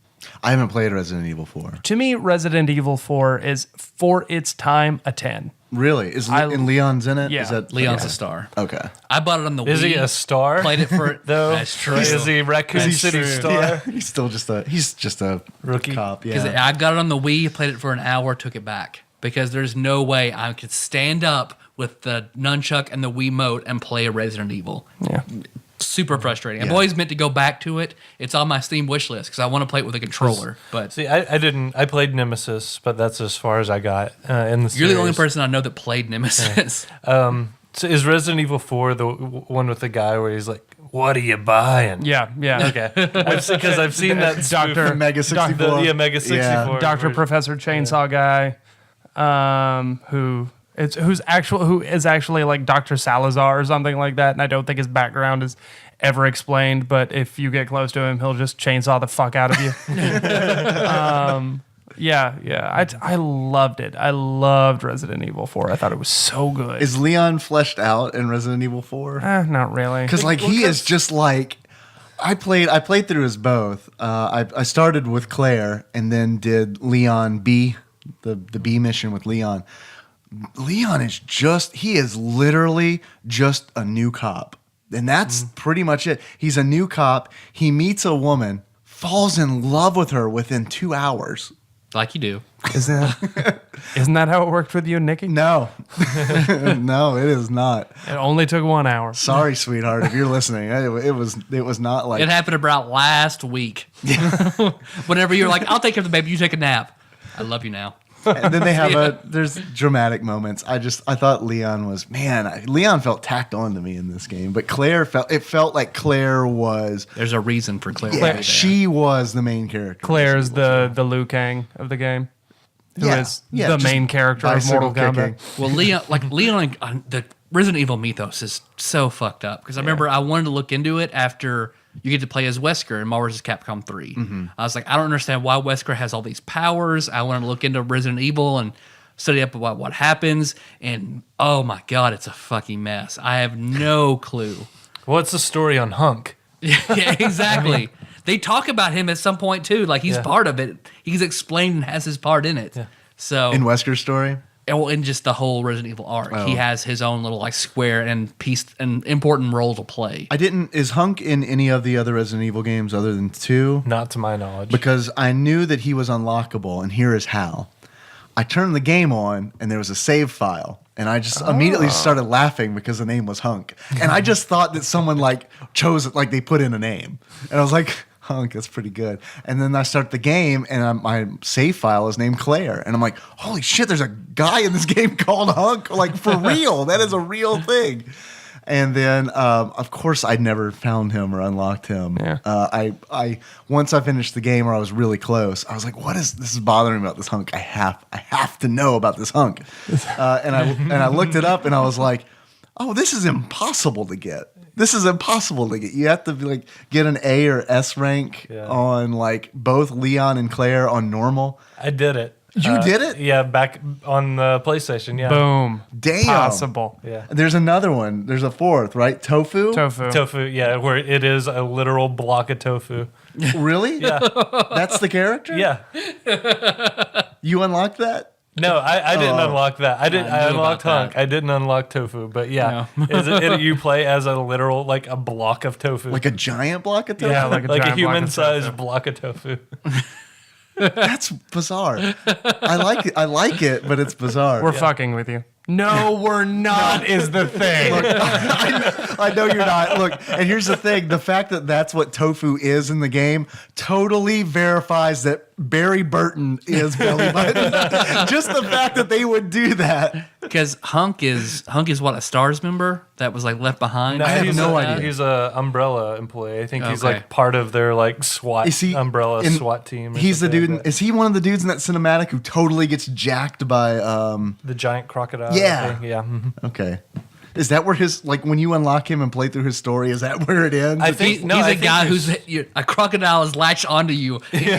I haven't played Resident Evil 4. To me, Resident Evil 4 is, for its time, a 10. Really? And Leon's in it? Yeah. Is that, Leon's a star. Okay. I bought it on the Wii. Is he a star? Played it for though. That's true. Is he Raccoon City star? Yeah, he's still just a Rookie. cop. Because Yeah. I got it on the Wii, played it for an hour, took it back. Because there's no way I could stand up with the nunchuck and the Wiimote and play a Resident Evil. Yeah. Super frustrating. I've Yeah. always meant to go back to it. It's on my Steam wish list because I want to play it with a controller. But See, I didn't. I played Nemesis, but that's as far as I got in the series. you're the only person I know that played Nemesis. So is Resident Evil 4 the one with the guy where he's like, "What are you buying?" Yeah. Okay. Because I've seen that spoof. Dr. Mega 64. The Mega 64. Dr. Professor Chainsaw Guy, who is actually like Dr. Salazar or something like that, and I don't think his background is ever explained, but if you get close to him, he'll just chainsaw the fuck out of you. I loved it. I loved Resident Evil 4. I thought it was so good. Is Leon fleshed out in Resident Evil 4? Not really. Because like he is just like I played through as both. I started with Claire and then did Leon B, the B mission with Leon. Leon is literally just a new cop. And that's pretty much it. He's a new cop. He meets a woman, falls in love with her within 2 hours. Like you do. Isn't that how it worked with you and Nikki? No. No, it is not. It only took 1 hour. Sorry, sweetheart, if you're listening. It was not like It happened about last week. Whenever you're like, I'll take care of the baby, you take a nap. I love you now. And then they have there's dramatic moments. I thought Leon was, Leon felt tacked on to me in this game, but it felt like Claire was, There's a reason for Claire. yeah, she was the main character. Claire's the Liu Kang of the game, who is the just main character of bicycle Mortal Kombat. kicking. Well, Leon, the Resident Evil mythos is so fucked up. Because I remember I wanted to look into it after you get to play as Wesker in Marvel vs. Capcom 3. I was like, I don't understand why Wesker has all these powers. I wanted to look into Resident Evil and study up about what happens. And oh my God, it's a fucking mess. I have no clue. What's the story on Hunk? Yeah, exactly. They talk about him at some point too. Like he's part of it. He's explained and has his part in it. Yeah. So In Wesker's story? in just the whole Resident Evil arc, he has his own little like square and piece and important role to play. Is Hunk in any of the other Resident Evil games other than 2? Not to my knowledge. Because I knew that he was unlockable, and here is how. I turned the game on, and there was a save file, and I just immediately started laughing because the name was Hunk. And I just thought that someone like chose it, like they put in a name. And I was like, Hunk, that's pretty good. And then I start the game, and my save file is named Claire. And I'm like, holy shit, there's a guy in this game called Hunk. Like, for real. That is a real thing. And then, of course, I never found him or unlocked him. Yeah. I once I finished the game, or I was really close, I was like, this is bothering me about this Hunk. I have to know about this Hunk. And I looked it up, and I was like, oh, this is impossible to get. This is impossible to get. You have to get an A or S rank on both Leon and Claire on normal. I did it. You did it? Yeah, back on the PlayStation. Yeah. Boom. Damn. Possible. Yeah. There's another one. There's a fourth, right? Tofu? Tofu. Yeah, where it is a literal block of tofu. Really? Yeah. That's the character? Yeah. You unlocked that? No, I didn't unlock that. I knew unlocked about Hunk. that. I didn't unlock Tofu, but yeah, you play as a literal a block of tofu. Like a giant block of tofu? Yeah, like a giant block of human-sized tofu. block of tofu. That's bizarre. I like it, but it's bizarre. We're fucking with you. No, we're not. Is the thing. Look, I know you're not. Look, and here's the thing: the fact that that's what tofu is in the game totally verifies that Barry Burton is belly button. Just the fact that they would do that. Because Hunk is what, a Stars member that was left behind? I have he's no idea. He's a Umbrella employee. I think he's Okay. part of their SWAT Is he Umbrella in- SWAT team. or He's the something dude. like that. Is he one of the dudes in that cinematic who totally gets jacked by? The giant crocodile. Yeah. thing? Yeah. Mhm. Okay. Is that where his when you unlock him and play through his story? Is that where it ends? I think He's no. I a think guy he's- who's a crocodile is latched onto you. You're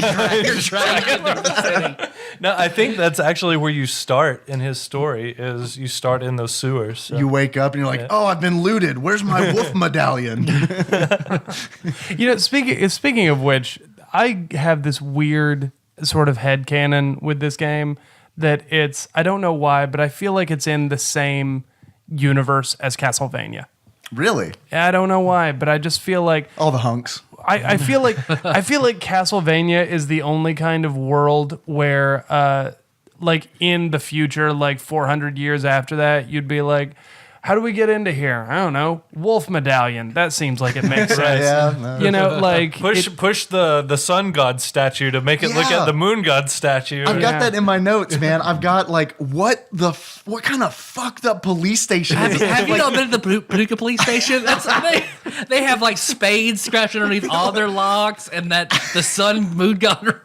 dragging him through the city. No, I think that's actually where you start in his story. Is you start in those sewers. So. You wake up and you're like, oh, I've been looted. Where's my wolf medallion? Speaking of which, I have this weird sort of headcanon with this game that I don't know why, but I feel like it's in the same universe as Castlevania. Really? I don't know why, but I just feel like All the hunks. I feel like Castlevania is the only kind of world where in the future, 400 years after that, you'd be like, how do we get into here? I don't know. Wolf medallion. That seems like it makes sense. Yeah. You know, Push the sun god statue to make it look Yeah. at the moon god statue. I've got Yeah. that in my notes, man. I've got what kind of fucked up police station is this? Have you not been to the Paducah police station? They have spades scratched underneath all their locks, and that the sun moon god room.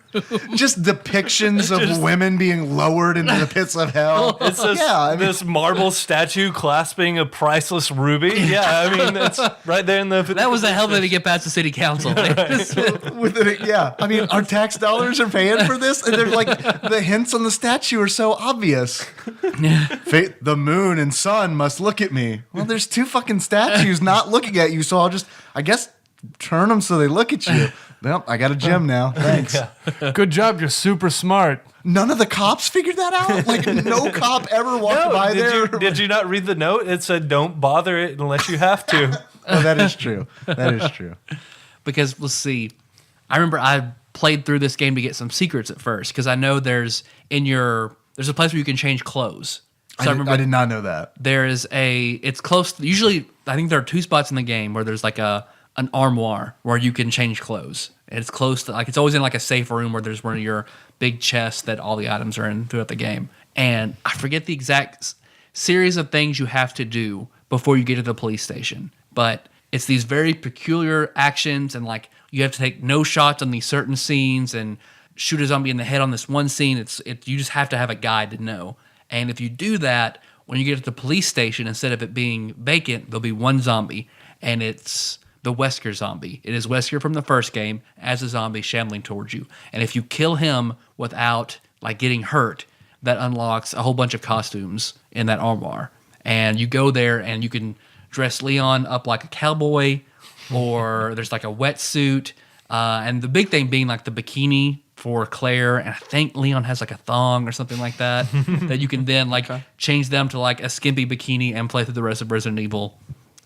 Just depictions of women being lowered into the pits of hell. It's this marble statue clasping a priceless ruby. Yeah, I mean, it's right there in the... That was a hell of a way to get past the city council. I mean, our tax dollars are paying for this, and they're the hints on the statue are so obvious. The moon and sun must look at me. Well, there's two fucking statues not looking at you, so I'll just, I guess, turn them so they look at you. Well, I got a gym now. Thanks. good job. You're super smart. None of the cops figured that out? No cop ever walked by there? Did you not read the note? It said, don't bother it unless you have to. Oh, that is true. That is true. Because let's see, I remember I played through this game to get some secrets at first, because I know there's a place where you can change clothes. So I did not know that. It's close. Usually, I think there are two spots in the game where there's an armoire where you can change clothes. And it's close to it's always in a safe room where there's one of your big chests that all the items are in throughout the game. And I forget the exact series of things you have to do before you get to the police station. But it's these very peculiar actions, and you have to take no shots on these certain scenes and shoot a zombie in the head on this one scene. You just have to have a guide to know. And if you do that, when you get to the police station, instead of it being vacant, there'll be one zombie, and it's the Wesker zombie. It is Wesker from the first game as a zombie shambling towards you. And if you kill him without getting hurt, that unlocks a whole bunch of costumes in that armoire. And you go there and you can dress Leon up like a cowboy, or there's a wetsuit. And the big thing being the bikini for Claire, and I think Leon has a thong or something like that that you can then change them to a skimpy bikini and play through the rest of Resident Evil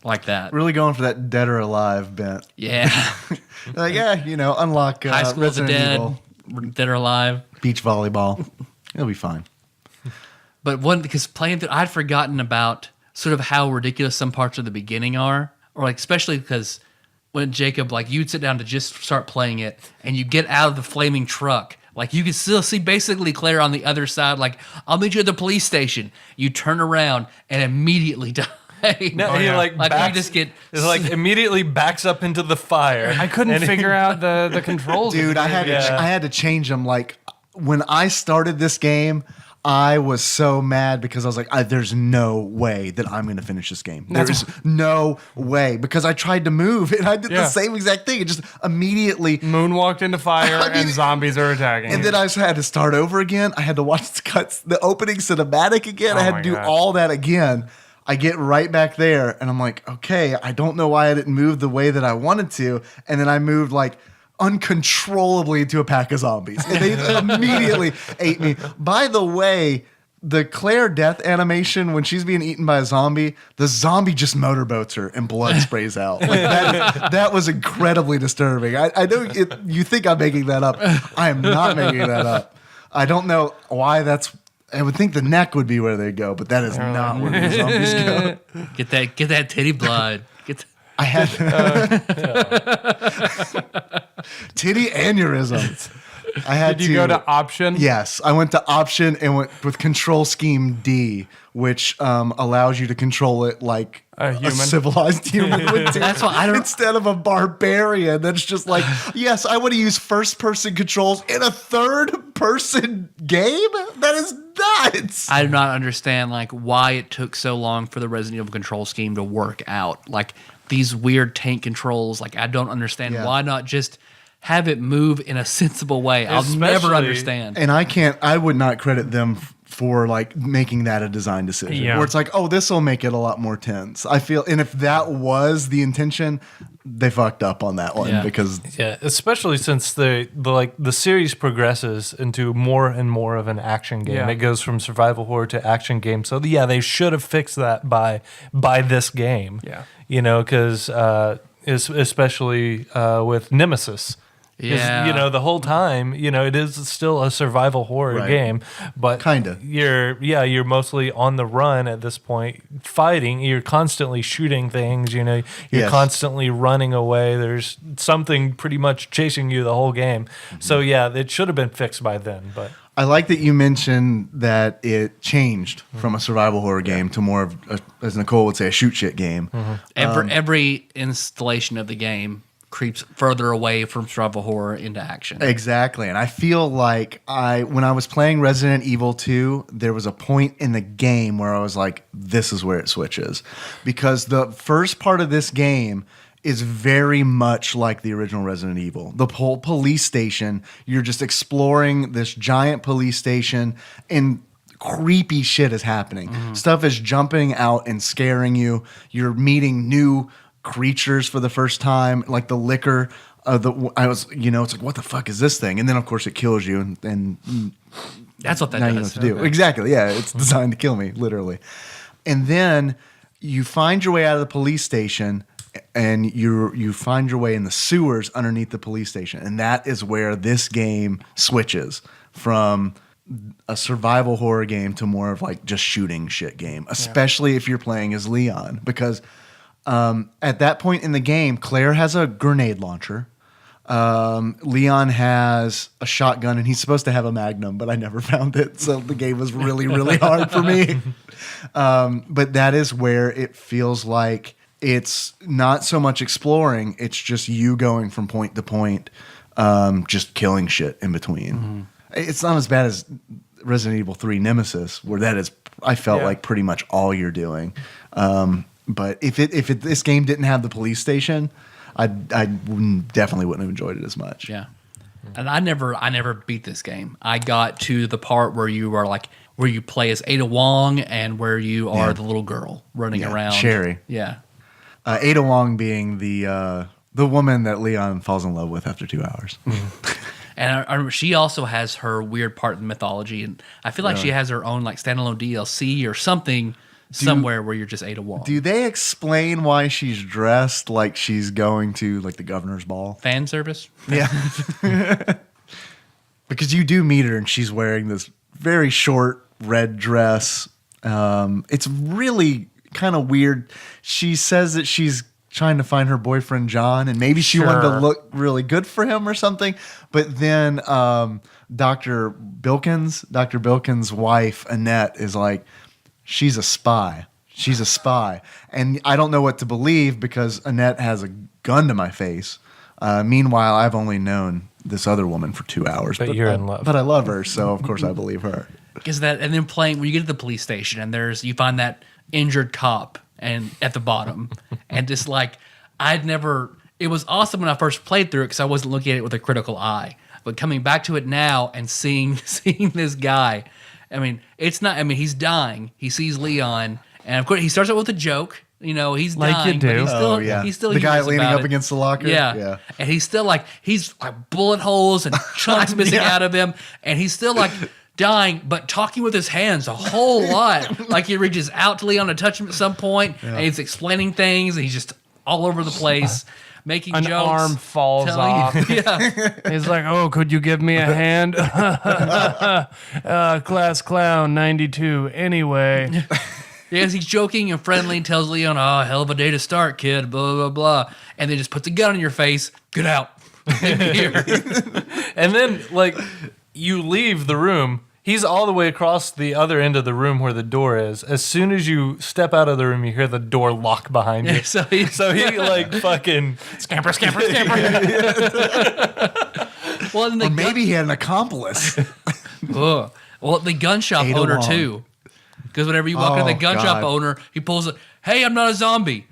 like that. Really going for that dead or alive bent. Yeah. Unlock High School of the Resident Dead, Evil, Dead or Alive. beach volleyball. It'll be fine. But because playing through, I'd forgotten about sort of how ridiculous some parts of the beginning are, or especially because when Jacob, like, you'd sit down to just start playing it, and you get out of the flaming truck. Like, you can still see basically Claire on the other side. Like, I'll meet you at the police station. You turn around and immediately die. No, he like you just get it's like immediately backs up into the fire. I couldn't figure out the controls. Dude, I had to change them. Like when I started this game, I was so mad because I was like, there's no way that I'm going to finish this game. There's no way, because I tried to move and I did the same exact thing. It just immediately moonwalked into fire I mean, and zombies are attacking. And then I just had to start over again. I had to watch the opening cinematic again. I had to do all that again. I get right back there and I'm like, okay, I don't know why I didn't move the way that I wanted to. And then I moved like uncontrollably into a pack of zombies. And they immediately ate me. By the way, the Claire death animation, when she's being eaten by a zombie, the zombie just motorboats her and blood sprays out. Like that was incredibly disturbing. I know you think I'm making that up. I am not making that up. I don't know why that's... I would think the neck would be where they go, but that is not where the zombies go. Get that titty blood. I had titty aneurysm. I had Did you go to option? Yes, I went to option and went with control scheme D, which allows you to control it like a human, civilized human would do. That's what I don't. Instead of a barbarian, that's just like, yes, I want to use first-person controls in a third-person game. That is nuts. I do not understand like why it took so long for the Resident Evil control scheme to work out. Like these weird tank controls. Like I don't understand why not just have it move in a sensible way. I'll never understand. And I would not credit them for like making that a design decision. Yeah. Where it's like, oh, this will make it a lot more tense. I feel, and if that was the intention, they fucked up on that one because especially since the series progresses into more and more of an action game. Yeah. It goes from survival horror to action game. So they should have fixed that by this game. Yeah. You know, because especially with Nemesis. Yeah. The whole time, it is still a survival horror game, but Kinda. you're mostly on the run at this point, fighting. You're constantly shooting things, you're constantly running away. There's something pretty much chasing you the whole game. Mm-hmm. So it should have been fixed by then, but I like that you mentioned that it changed from a survival horror game to more of, as Nicole would say, a shoot shit game. Mm-hmm. Every installation of the game creeps further away from survival horror into action. Exactly. And I feel like when I was playing Resident Evil 2, there was a point in the game where I was like, this is where it switches. Because the first part of this game is very much like the original Resident Evil. The whole police station, you're just exploring this giant police station and creepy shit is happening. Mm-hmm. Stuff is jumping out and scaring you. You're meeting new creatures for the first time, like the liquor. It's like, what the fuck is this thing? And then of course it kills you, and that's what that now does. You know what to do. Exactly. Yeah, it's designed to kill me, literally. And then you find your way out of the police station, and you find your way in the sewers underneath the police station, and that is where this game switches from a survival horror game to more of like just shooting shit game, especially if you're playing as Leon, because at that point in the game, Claire has a grenade launcher. Leon has a shotgun, and he's supposed to have a Magnum, but I never found it. So the game was really, really hard for me. But that is where it feels like it's not so much exploring. It's just you going from point to point, just killing shit in between. Mm-hmm. It's not as bad as Resident Evil 3 Nemesis, where that is, I felt like pretty much all you're doing. But if this game didn't have the police station, I definitely wouldn't have enjoyed it as much. Yeah, and I never beat this game. I got to the part where you play as Ada Wong and where you are the little girl running around. Sherry. Yeah. Ada Wong being the woman that Leon falls in love with after 2 hours. And she also has her weird part in mythology, and I feel like she has her own like standalone DLC or something. Somewhere where you're just Ada Wong. Do they explain why she's dressed like she's going to like the governor's ball? Fan service? Yeah. Because you do meet her and she's wearing this very short red dress. It's really kind of weird. She says that she's trying to find her boyfriend John, and maybe she wanted to Sure. look really good for him or something. But then Dr. Bilkins' wife Annette is like, she's a spy. She's a spy, and I don't know what to believe because Annette has a gun to my face. Meanwhile, I've only known this other woman for 2 hours, But you're in love. But I love her, so of course I believe her. Is that, and then playing when you get to the police station and you find that injured cop and at the bottom, and just like it was awesome when I first played through it because I wasn't looking at it with a critical eye, but coming back to it now and seeing this guy, I mean, he's dying. He sees Leon, and of course he starts out with a joke. He's Like dying, you do. but he's still, Oh, yeah. he's still The guy humorous leaning about up it. against the locker? Yeah. Yeah. And he's like bullet holes and chunks missing out of him, and he's still like dying, but talking with his hands a whole lot. Like he reaches out to Leon to touch him at some point, and he's explaining things, and he's just all over the place, making An jokes. arm falls telling- off. Yeah. He's like, "Oh, could you give me a hand?" Class clown 92. Anyway, Yes, he's joking and friendly and tells Leon, "Oh, hell of a day to start, kid, blah, blah, blah." And then just puts a gun in your face. Get out. Here. And then, like, you leave the room. He's all the way across the other end of the room where the door is. As soon as you step out of the room, you hear the door lock behind you. Yeah, so he- so he like fucking Scamper. Well, and Or maybe he had an accomplice. Well, the gun shop Ada owner Wong. too, because whenever you walk into the Oh, gun shop God. owner, he pulls it. Hey, I'm not a zombie.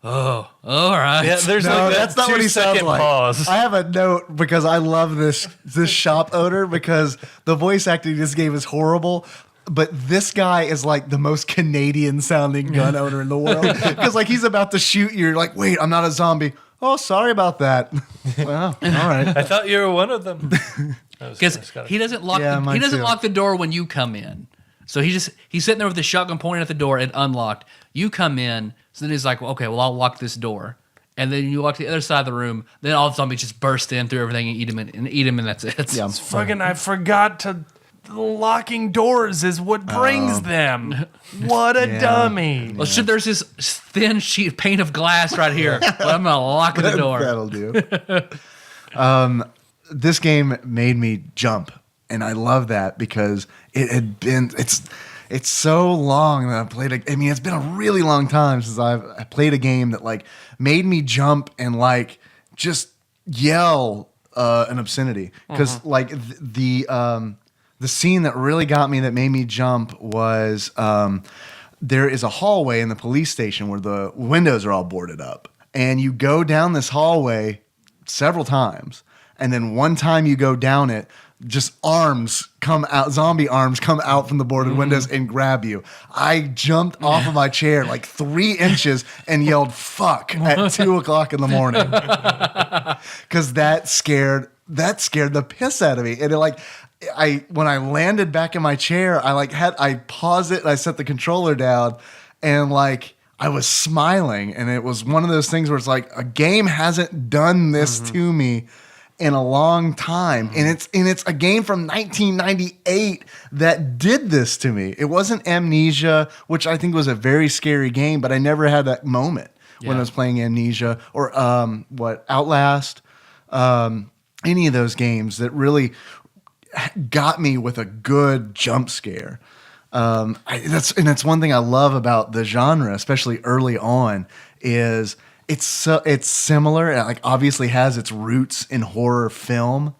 Oh, all right. yeah. There's No, like that that's not what he sounds 2-second like. pause. I have a note because I love this shop owner because the voice acting he just gave is horrible. But this guy is like the most Canadian sounding gun owner in the world because like he's about to shoot you. You're like, wait, I'm not a zombie. Oh, sorry about that. Well, all right. I thought you were one of them. Because he doesn't lock. Yeah, He mine doesn't too. lock the door when you come in. So he's sitting there with the shotgun pointing at the door and unlocked. You come in, so then he's like, well, "Okay, well, I'll lock this door." And then you walk to the other side of the room. Then all the zombies just burst in through everything and eat him, and that's it. Yeah. fucking, I forgot to. Locking doors is what brings them. What a Yeah. dummy. Well, shit, there's this thin sheet pane of glass right here, but I'm gonna lock the door. That'll do. This game made me jump, and I love that because it's so long that I've played. It's been a really long time since I played a game that like made me jump and like just yell an obscenity because like the scene that really got me that made me jump was there is a hallway in the police station where the windows are all boarded up. And you go down this hallway several times. And then one time you go down it, just arms come out, zombie arms come out from the boarded windows and grab you. I jumped off of my chair like 3 inches and yelled, "Fuck," at 2:00 in the morning. Because that scared the piss out of me. And when I landed back in my chair, I paused it and I set the controller down and like I was smiling, and it was one of those things where it's like a game hasn't done this to me in a long time. And it's a game from 1998 that did this to me. It wasn't Amnesia, which I think was a very scary game, but I never had that moment when I was playing Amnesia or Outlast, any of those games that really got me with a good jump scare. That's one thing I love about the genre, especially early on, is it's similar. It like obviously has its roots in horror film,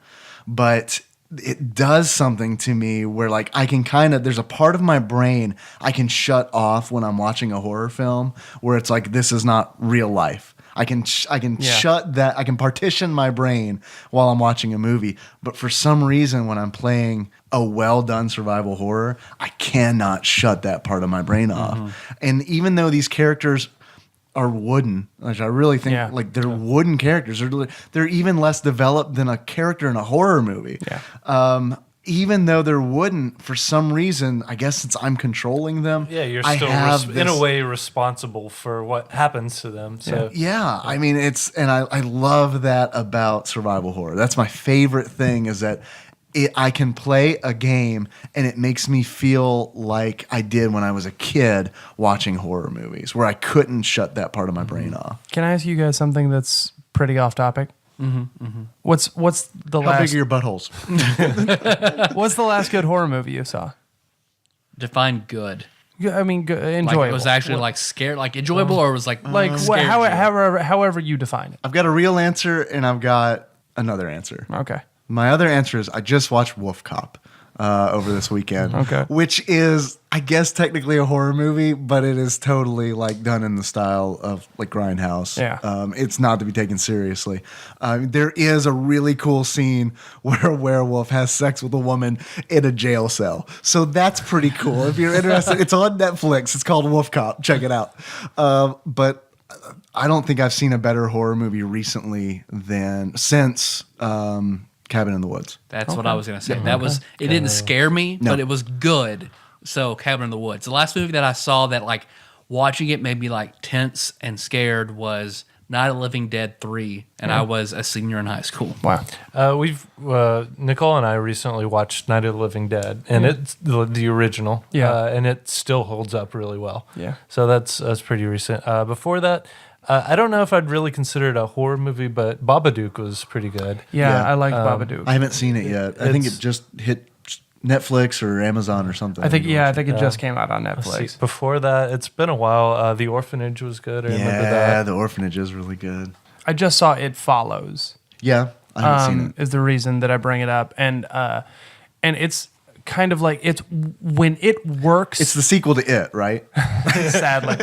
but it does something to me where like I can there's a part of my brain I can shut off when I'm watching a horror film where it's like this is not real life. I can shut that. I can partition my brain while I'm watching a movie. But for some reason, when I'm playing a well-done survival horror, I cannot shut that part of my brain off. And even though these characters are wooden, which I really think like they're wooden characters, they're even less developed than a character in a horror movie. Yeah. Even though they're wooden, for some reason, I guess since I'm controlling them, Yeah, you're I still have in a way responsible for what happens to them. So Yeah, I mean I love that about survival horror. That's my favorite thing is that I can play a game and it makes me feel like I did when I was a kid watching horror movies, where I couldn't shut that part of my brain off. Can I ask you guys something that's pretty off topic? What's the How big last are your buttholes? what's the last good horror movie you saw? Define good. I mean, enjoyable. Like it was actually like scared, like enjoyable, or it was like scared you? however you define it. I've got a real answer and I've got another answer. Okay. My other answer is I just watched Wolf Cop over this weekend. Okay. Which is, I guess, technically a horror movie, but it is totally like done in the style of like Grindhouse. Yeah. It's not to be taken seriously. There is a really cool scene where a werewolf has sex with a woman in a jail cell. So that's pretty cool. If you're interested, it's on Netflix. It's called Wolf Cop. Check it out. But I don't think I've seen a better horror movie recently since Cabin in the Woods. That's what I was gonna say. That was it. Didn't scare me, but it was good. So Cabin in the Woods. The last movie that I saw that like watching it made me like tense and scared was Night of the Living Dead 3, and I was a senior in high school. Wow. We've Nicole and I recently watched Night of the Living Dead, and it's the original. Yeah. And it still holds up really well. Yeah. So that's pretty recent. Before that, I don't know if I'd really consider it a horror movie, but Babadook was pretty good. Yeah, Yeah. I like Babadook. I haven't seen it yet. I think It's- it just hit Netflix or Amazon or something. I think it just came out on Netflix. See, before that, it's been a while. The Orphanage was good. I remember Yeah, that. The Orphanage is really good. I just saw It Follows. Yeah, I haven't seen it. Is the reason that I bring it up, and it's kind of like it's when it works. It's the sequel to It, right? sadly.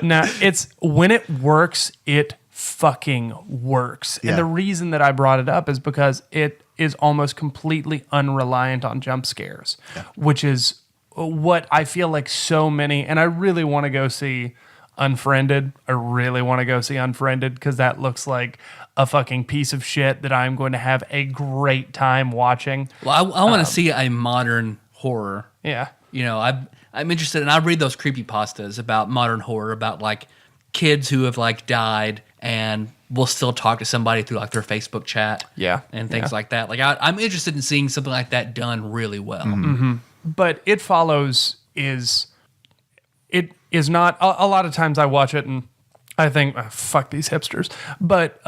Now, it's when it works, it fucking works. Yeah. And the reason that I brought it up is because it is almost completely unreliant on jump scares, which is what I feel like so many, and I really want to go see Unfriended. I really want to go see Unfriended because that looks like a fucking piece of shit that I'm going to have a great time watching. Well, I want to see a modern horror. Yeah. You know, I'm interested, and I read those creepypastas about modern horror, about like kids who have like died and will still talk to somebody through like their Facebook chat, and things like that. Like I'm interested in seeing something like that done really well. But It Follows is not a lot of times I watch it and I think fuck these hipsters, but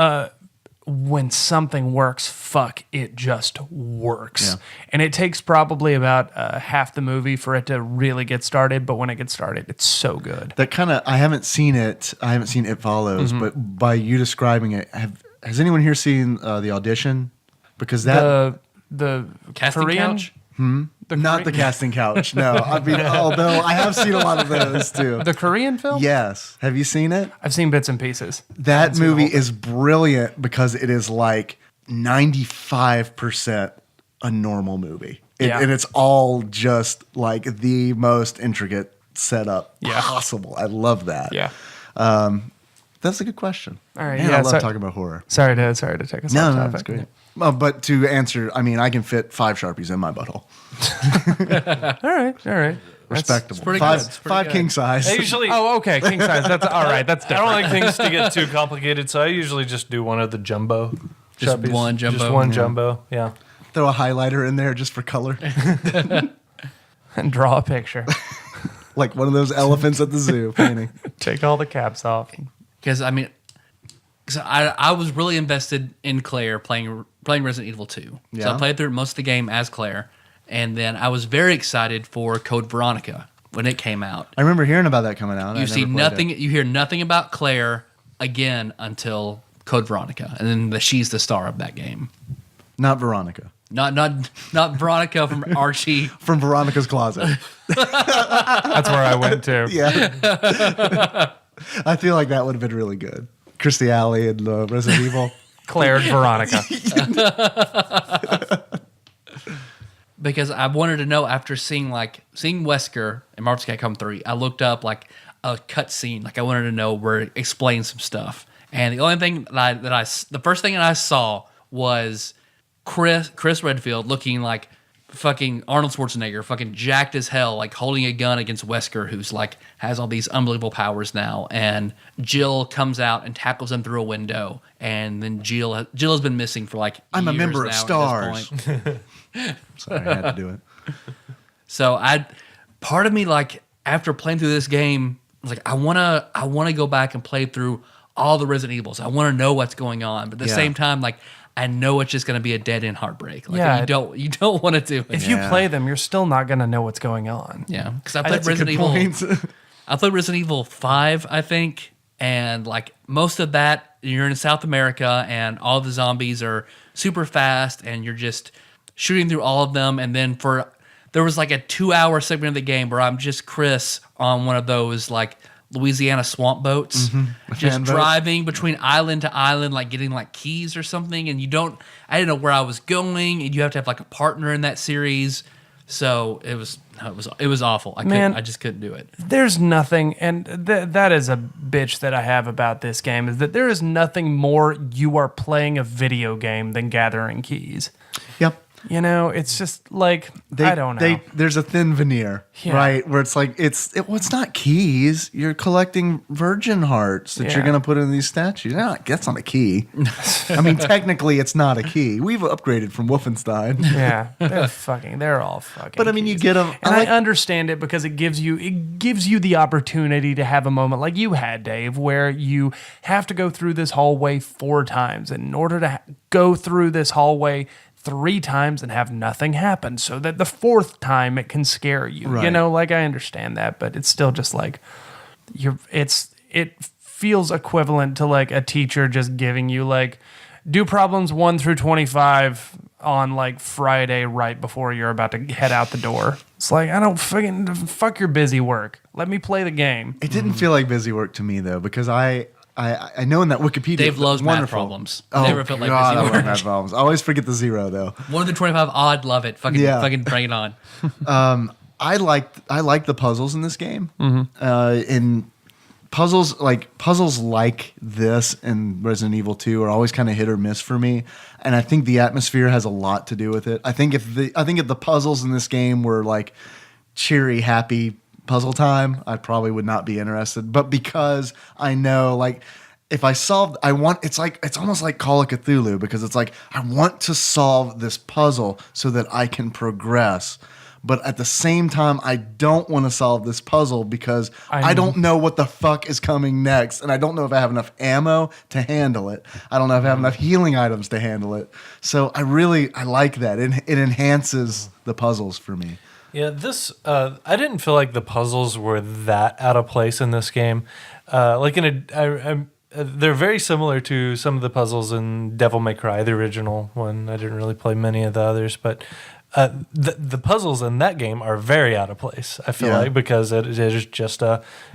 when something works, fuck, it just works. Yeah. And it takes probably about half the movie for it to really get started, but when it gets started, it's so good. That kind of, I haven't seen it. I haven't seen It Follows, but by you describing it, has anyone here seen The Audition? Because that The Casting Korean couch? not the casting couch. No, I mean, although I have seen a lot of those too. the Korean film? Yes, have you seen it? I've seen bits and pieces. That movie is brilliant because it is like 95% a normal movie. Yeah. And it's all just like the most intricate setup Yeah. possible. I love that. Yeah. That's a good question. All right, Man, yeah, I love so- talking about horror. Sorry to take us No, off no, topic. that's great. Well, but to answer, I mean, I can fit 5 Sharpies in my butthole. All right. Respectable. pretty five, good. It's pretty five good. king size. I usually, Oh, okay, king size. That's all right. That's I different. don't like things to get too complicated, so I usually just do one of the jumbo. Just Sharpies. one jumbo? Just one Yeah. jumbo, yeah. Throw a highlighter in there just for color. And draw a picture. Like one of those elephants at the zoo painting. Take all the caps off. Because I mean, I was really invested in Claire playing Resident Evil 2. So Yeah. I played through most of the game as Claire, and then I was very excited for Code Veronica when it came out. I remember hearing about that coming out. I You see never played nothing. it. You hear nothing about Claire again until Code Veronica, and then she's the star of that game. Not Veronica. Not Veronica from Archie. From Veronica's Closet. That's where I went to. Yeah. I feel like that would have been really good. Kirstie Alley and Resident Evil. Claire and Veronica. Because I wanted to know after seeing Wesker in Marvel's Capcom 3, I looked up like a cut scene. Like I wanted to know where it explained some stuff. And the only thing the first thing that I saw was Chris Redfield looking like fucking Arnold Schwarzenegger, fucking jacked as hell, like holding a gun against Wesker, who's like has all these unbelievable powers now. And Jill comes out and tackles him through a window. And then Jill has been missing for like I'm a years member of now at Stars. this point. Sorry, I had to do it. So part of me, like after playing through this game, was like I wanna go back and play through all the Resident Evils. I want to know what's going on, but at the Yeah. same time, like I know it's just going to be a dead end heartbreak. Like Yeah. you don't want to do it. If you Yeah. play them, you're still not going to know what's going on. Yeah, because I played That's a Resident good Evil. point. I played Resident Evil 5, I think, and like most of that, you're in South America, and all the zombies are super fast, and you're just shooting through all of them. And then there was like a 2-hour segment of the game where I'm just Chris on one of those like Louisiana swamp boats, just fan boat. driving between island to island, like getting like keys or something. And I didn't know where I was going, and you have to have like a partner in that series. So it was awful. I just couldn't do it. There's nothing, and that is a bitch that I have about this game, is that there is nothing more you are playing a video game than gathering keys. Yep. You know, it's just like, I don't know. There's a thin veneer, Yeah. right? Where it's like, it's not keys. You're collecting virgin hearts that you're Yeah. going to put in these statues. That's not a key. I mean, technically, it's not a key. We've upgraded from Wolfenstein. Yeah, they're all fucking. But I mean, you keys. get 'em- and I like- I understand it because it gives you the opportunity to have a moment like you had, Dave, where you have to go through this hallway 4 times, and in order to go through this hallway 3 times and have nothing happen, so that the 4th time it can scare you. You Right. know, like I understand that, but it's still just like it feels equivalent to like a teacher just giving you like do problems 1 through 25 on like Friday right before you're about to head out the door. It's like, I don't fuck your busy work. Let me play the game. It didn't feel like busy work to me, though, because I know in that Wikipedia. Dave loves math wonderful. problems. Oh, Never felt like God, busy I love work. math problems. I always forget the 0, though. 1 through 25, odd, love it. Fucking bring it on. I like the puzzles in this game. In puzzles like this and Resident Evil 2 are always kind of hit or miss for me, and I think the atmosphere has a lot to do with it. I think if the puzzles in this game were like cheery, happy puzzle time, I probably would not be interested. But because I know, like, if I solve, it's almost like Call of Cthulhu, because it's like I want to solve this puzzle so that I can progress. But at the same time, I don't want to solve this puzzle because I don't know what the fuck is coming next. And I don't know if I have enough ammo to handle it. I don't know if I have enough healing items to handle it. So I like that. It enhances the puzzles for me. Yeah, I didn't feel like the puzzles were that out of place in this game. They're very similar to some of the puzzles in Devil May Cry, the original one. I didn't really play many of the others, but the puzzles in that game are very out of place, I feel Yeah. like, because it is just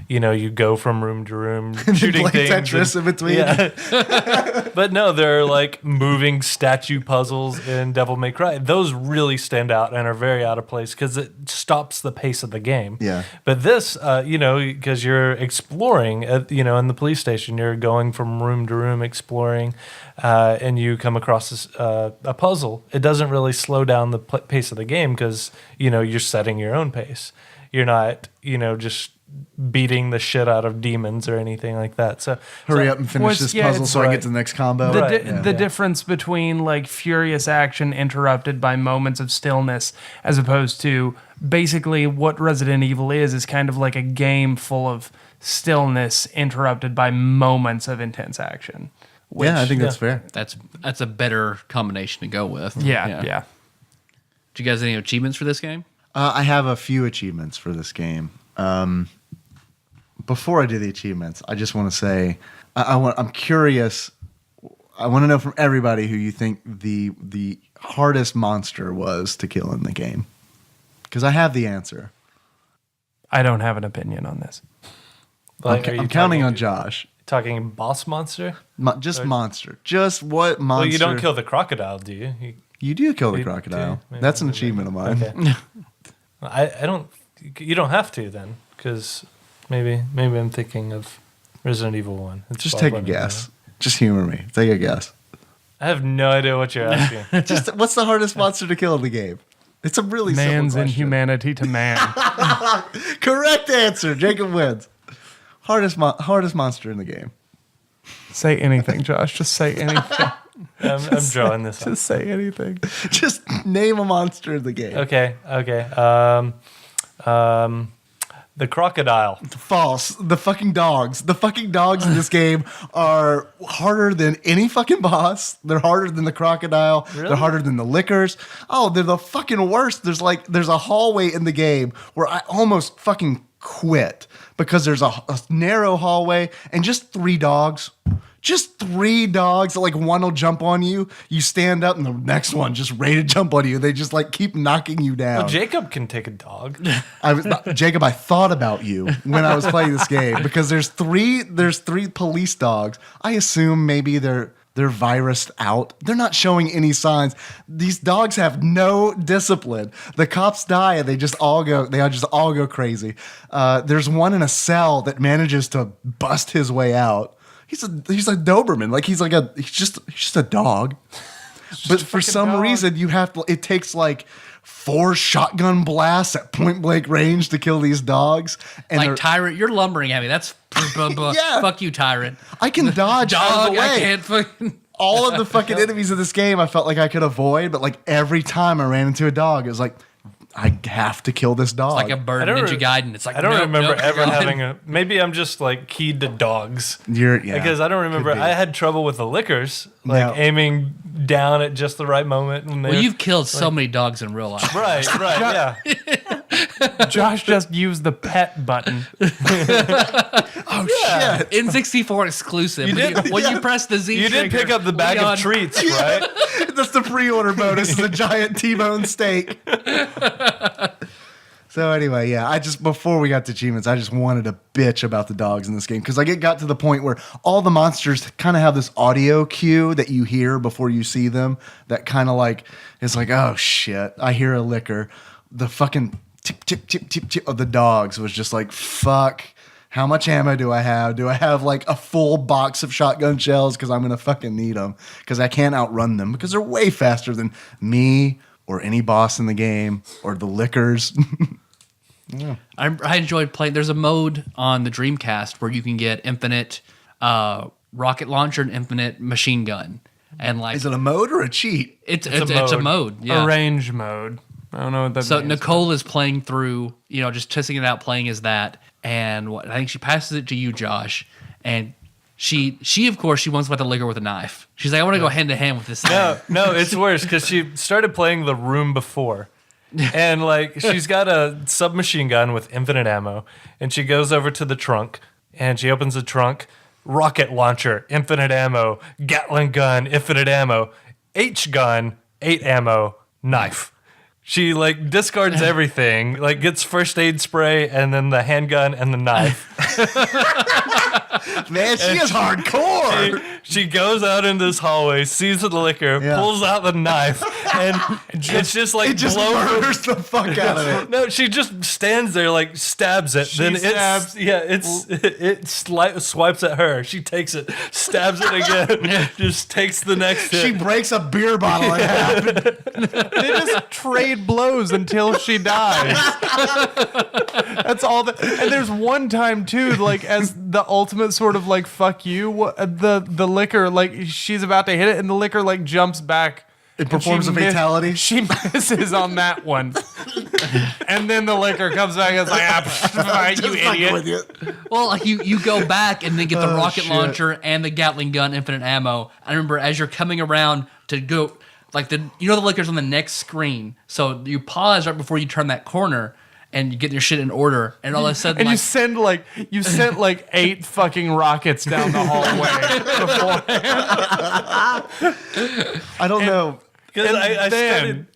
you go from room to room shooting Play things. Tetris in between. Yeah. But no, there are like moving statue puzzles in Devil May Cry. Those really stand out and are very out of place because it stops the pace of the game. Yeah. But this, because you're exploring, in the police station, you're going from room to room exploring, and you come across this, a puzzle. It doesn't really slow down the pace of the game because, you're setting your own pace. You're not, just beating the shit out of demons or anything like that. So Hurry up and finish this puzzle so I right. get to the next combo. The difference between like furious action interrupted by moments of stillness, as opposed to basically what Resident Evil is kind of like a game full of stillness interrupted by moments of intense action. I think that's fair. That's a better combination to go with. Yeah. Do you guys have any achievements for this game? I have a few achievements for this game. Before I do the achievements, I just want to say I'm curious. I want to know from everybody who you think the hardest monster was to kill in the game, because I have the answer. I don't have an opinion on this. Like, I'm counting on Josh. Talking boss monster? Just monster. Just what monster? Well, you don't kill the crocodile, do you? You do kill the You crocodile. do? That's an achievement of mine. Okay. I don't. You don't have to then, because maybe I'm thinking of Resident Evil 1. It's Just Bob take a Running guess. Just humor me. Take a guess. I have no idea what you're asking. Just what's the hardest monster to kill in the game? It's a really Man's simple question. inhumanity to man. Correct answer. Jacob wins. Hardest monster in the game. Say anything, Josh. Just say anything. I'm drawing this up. Just say anything. Just name a monster in the game. Okay. The crocodile. False. The fucking dogs. The fucking dogs in this game are harder than any fucking boss. They're harder than the crocodile. Really? They're harder than the lickers. Oh, they're the fucking worst. There's a hallway in the game where I almost fucking quit because there's a narrow hallway and just 3 dogs. Just 3 dogs, like one will jump on you. You stand up, and the next one just ready to jump on you. They just like keep knocking you down. Well, Jacob can take a dog. Jacob, I thought about you when I was playing this game because there's three police dogs. I assume maybe they're virused out. They're not showing any signs. These dogs have no discipline. The cops die and they just all go crazy. There's one in a cell that manages to bust his way out. He's a Doberman. Like he's just a dog. But for some reason it takes like 4 shotgun blasts at point blank range to kill these dogs. And Like Tyrant, you're lumbering at me. That's Yeah. fuck you, Tyrant. I can dodge out of Dog, the way. I can't fucking. All of the fucking enemies of this game I felt like I could avoid, but like every time I ran into a dog, it was like, I have to kill this dog. Like a bird I don't Ninja re- Gaiden. It's like I don't nope, remember nope, ever God. having a. Maybe I'm just like keyed to dogs. Because I don't remember. I had trouble with the lickers, like No. aiming down at just the right moment. And Well, you've killed so many dogs in real life. right, yeah. Josh just used the pet button. Oh shit! N64 exclusive. You did- When you press the Z You did trigger, pick up the bag Leon- of treats, right? That's the pre-order bonus, the giant T-bone steak. So anyway, yeah, before we got to achievements, I just wanted to bitch about the dogs in this game because like it got to the point where all the monsters kind of have this audio cue that you hear before you see them. That kind of like is like, oh shit, I hear a licker. The fucking tip tip tip tip tip of the dogs was just like, fuck. How much ammo do I have? Do I have like a full box of shotgun shells? Because I'm gonna fucking need them because I can't outrun them because they're way faster than me or any boss in the game or the lickers. I enjoyed playing. There's a mode on the Dreamcast where you can get infinite rocket launcher and infinite machine gun. And like, Is it a mode or a cheat? it's a mode. Yeah. Arrange mode. I don't know what that So means. Nicole is playing through, just testing it out, playing as that, and I think she passes it to you, Josh, and she of course she wants about to lick her with a knife. She's like, I want to go hand to hand with this thing. No, it's worse because she started playing the room before. And like she's got a submachine gun with infinite ammo, and she goes over to the trunk and she opens the trunk, rocket launcher, infinite ammo, Gatling gun, infinite ammo, H gun, 8 ammo, knife. She like discards everything, like gets first aid spray and then the handgun and the knife. Man, she is hardcore. She goes out in this hallway, sees the liquor, Yeah. pulls out the knife, and it's just like It just blows her. murders the fuck out of it. No, she just stands there like stabs it. Then stabs. it swipes at her. She takes it, stabs it again, just takes the next hit. She breaks a beer bottle in half. They just trade blows until she dies. That's all. And there's one time too, like as the ultimate sort of like fuck you. The liquor, like she's about to hit it, and the liquor like jumps back. It performs a fatality. She misses on that one, and then the liquor comes back and is like, you idiot. With you. Well, like you go back and then get the Oh, rocket shit. launcher and the Gatling gun, infinite ammo. I remember as you're coming around to go, like the liquor's on the next screen, so you pause right before you turn that corner and you get your shit in order, and all of a sudden, And like, you sent like 8 fucking rockets down the hallway before. I don't know. Because I started.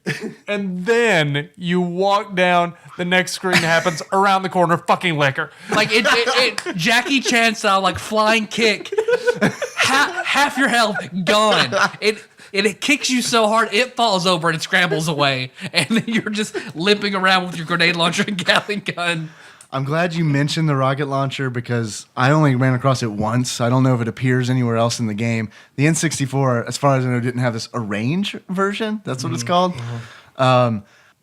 And then you walk down, the next screen happens around the corner, fucking liquor. like it Jackie Chan style, like flying kick, half your health gone. It kicks you so hard, it falls over and it scrambles away. And then you're just limping around with your grenade launcher and Gatling gun. I'm glad you mentioned the rocket launcher because I only ran across it once. I don't know if it appears anywhere else in the game. The N64, as far as I know, didn't have this arrange version. That's what it's called.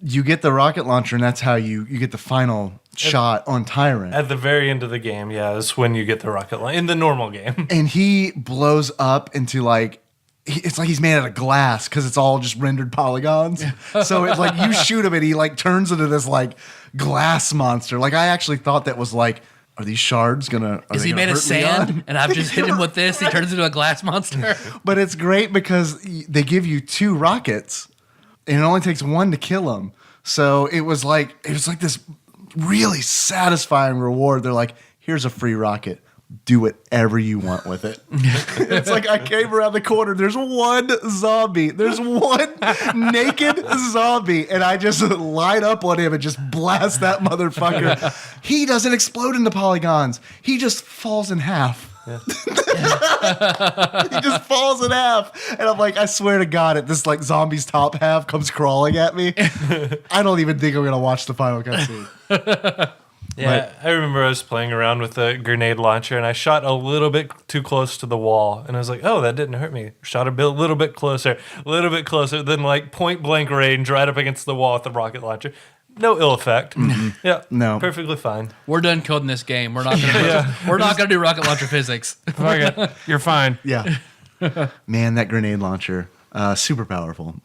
you get the rocket launcher, and that's how you get the final shot on Tyrant. At the very end of the game, yeah, is when you get the rocket launcher in the normal game. And he blows up into like, it's like he's made out of glass because it's all just rendered polygons. So it's like you shoot him and he like turns into this like glass monster. Like I actually thought that was like, are these shards gonna? Is he made of sand? And I've just hit him with this. He turns into a glass monster. But it's great because they give you 2 rockets, and it only takes 1 to kill him. So it was like this really satisfying reward. They're like, here's a free rocket. Do whatever you want with it. It's like I came around the corner. There's 1 zombie. There's 1 naked zombie. And I just light up on him and just blast that motherfucker. He doesn't explode into polygons. He just falls in half. Yeah. He just falls in half. And I'm like, I swear to God, if this like zombie's top half comes crawling at me, I don't even think I'm going to watch the final cutscene. Yeah, I remember I was playing around with a grenade launcher and I shot a little bit too close to the wall. And I was like, oh, that didn't hurt me. Shot little bit closer, then like point blank range right up against the wall with the rocket launcher. No ill effect. Mm-hmm. Yeah, no, perfectly fine. We're done coding this game. We're not gonna do rocket launcher physics. Okay, you're fine. Yeah, man, that grenade launcher, super powerful.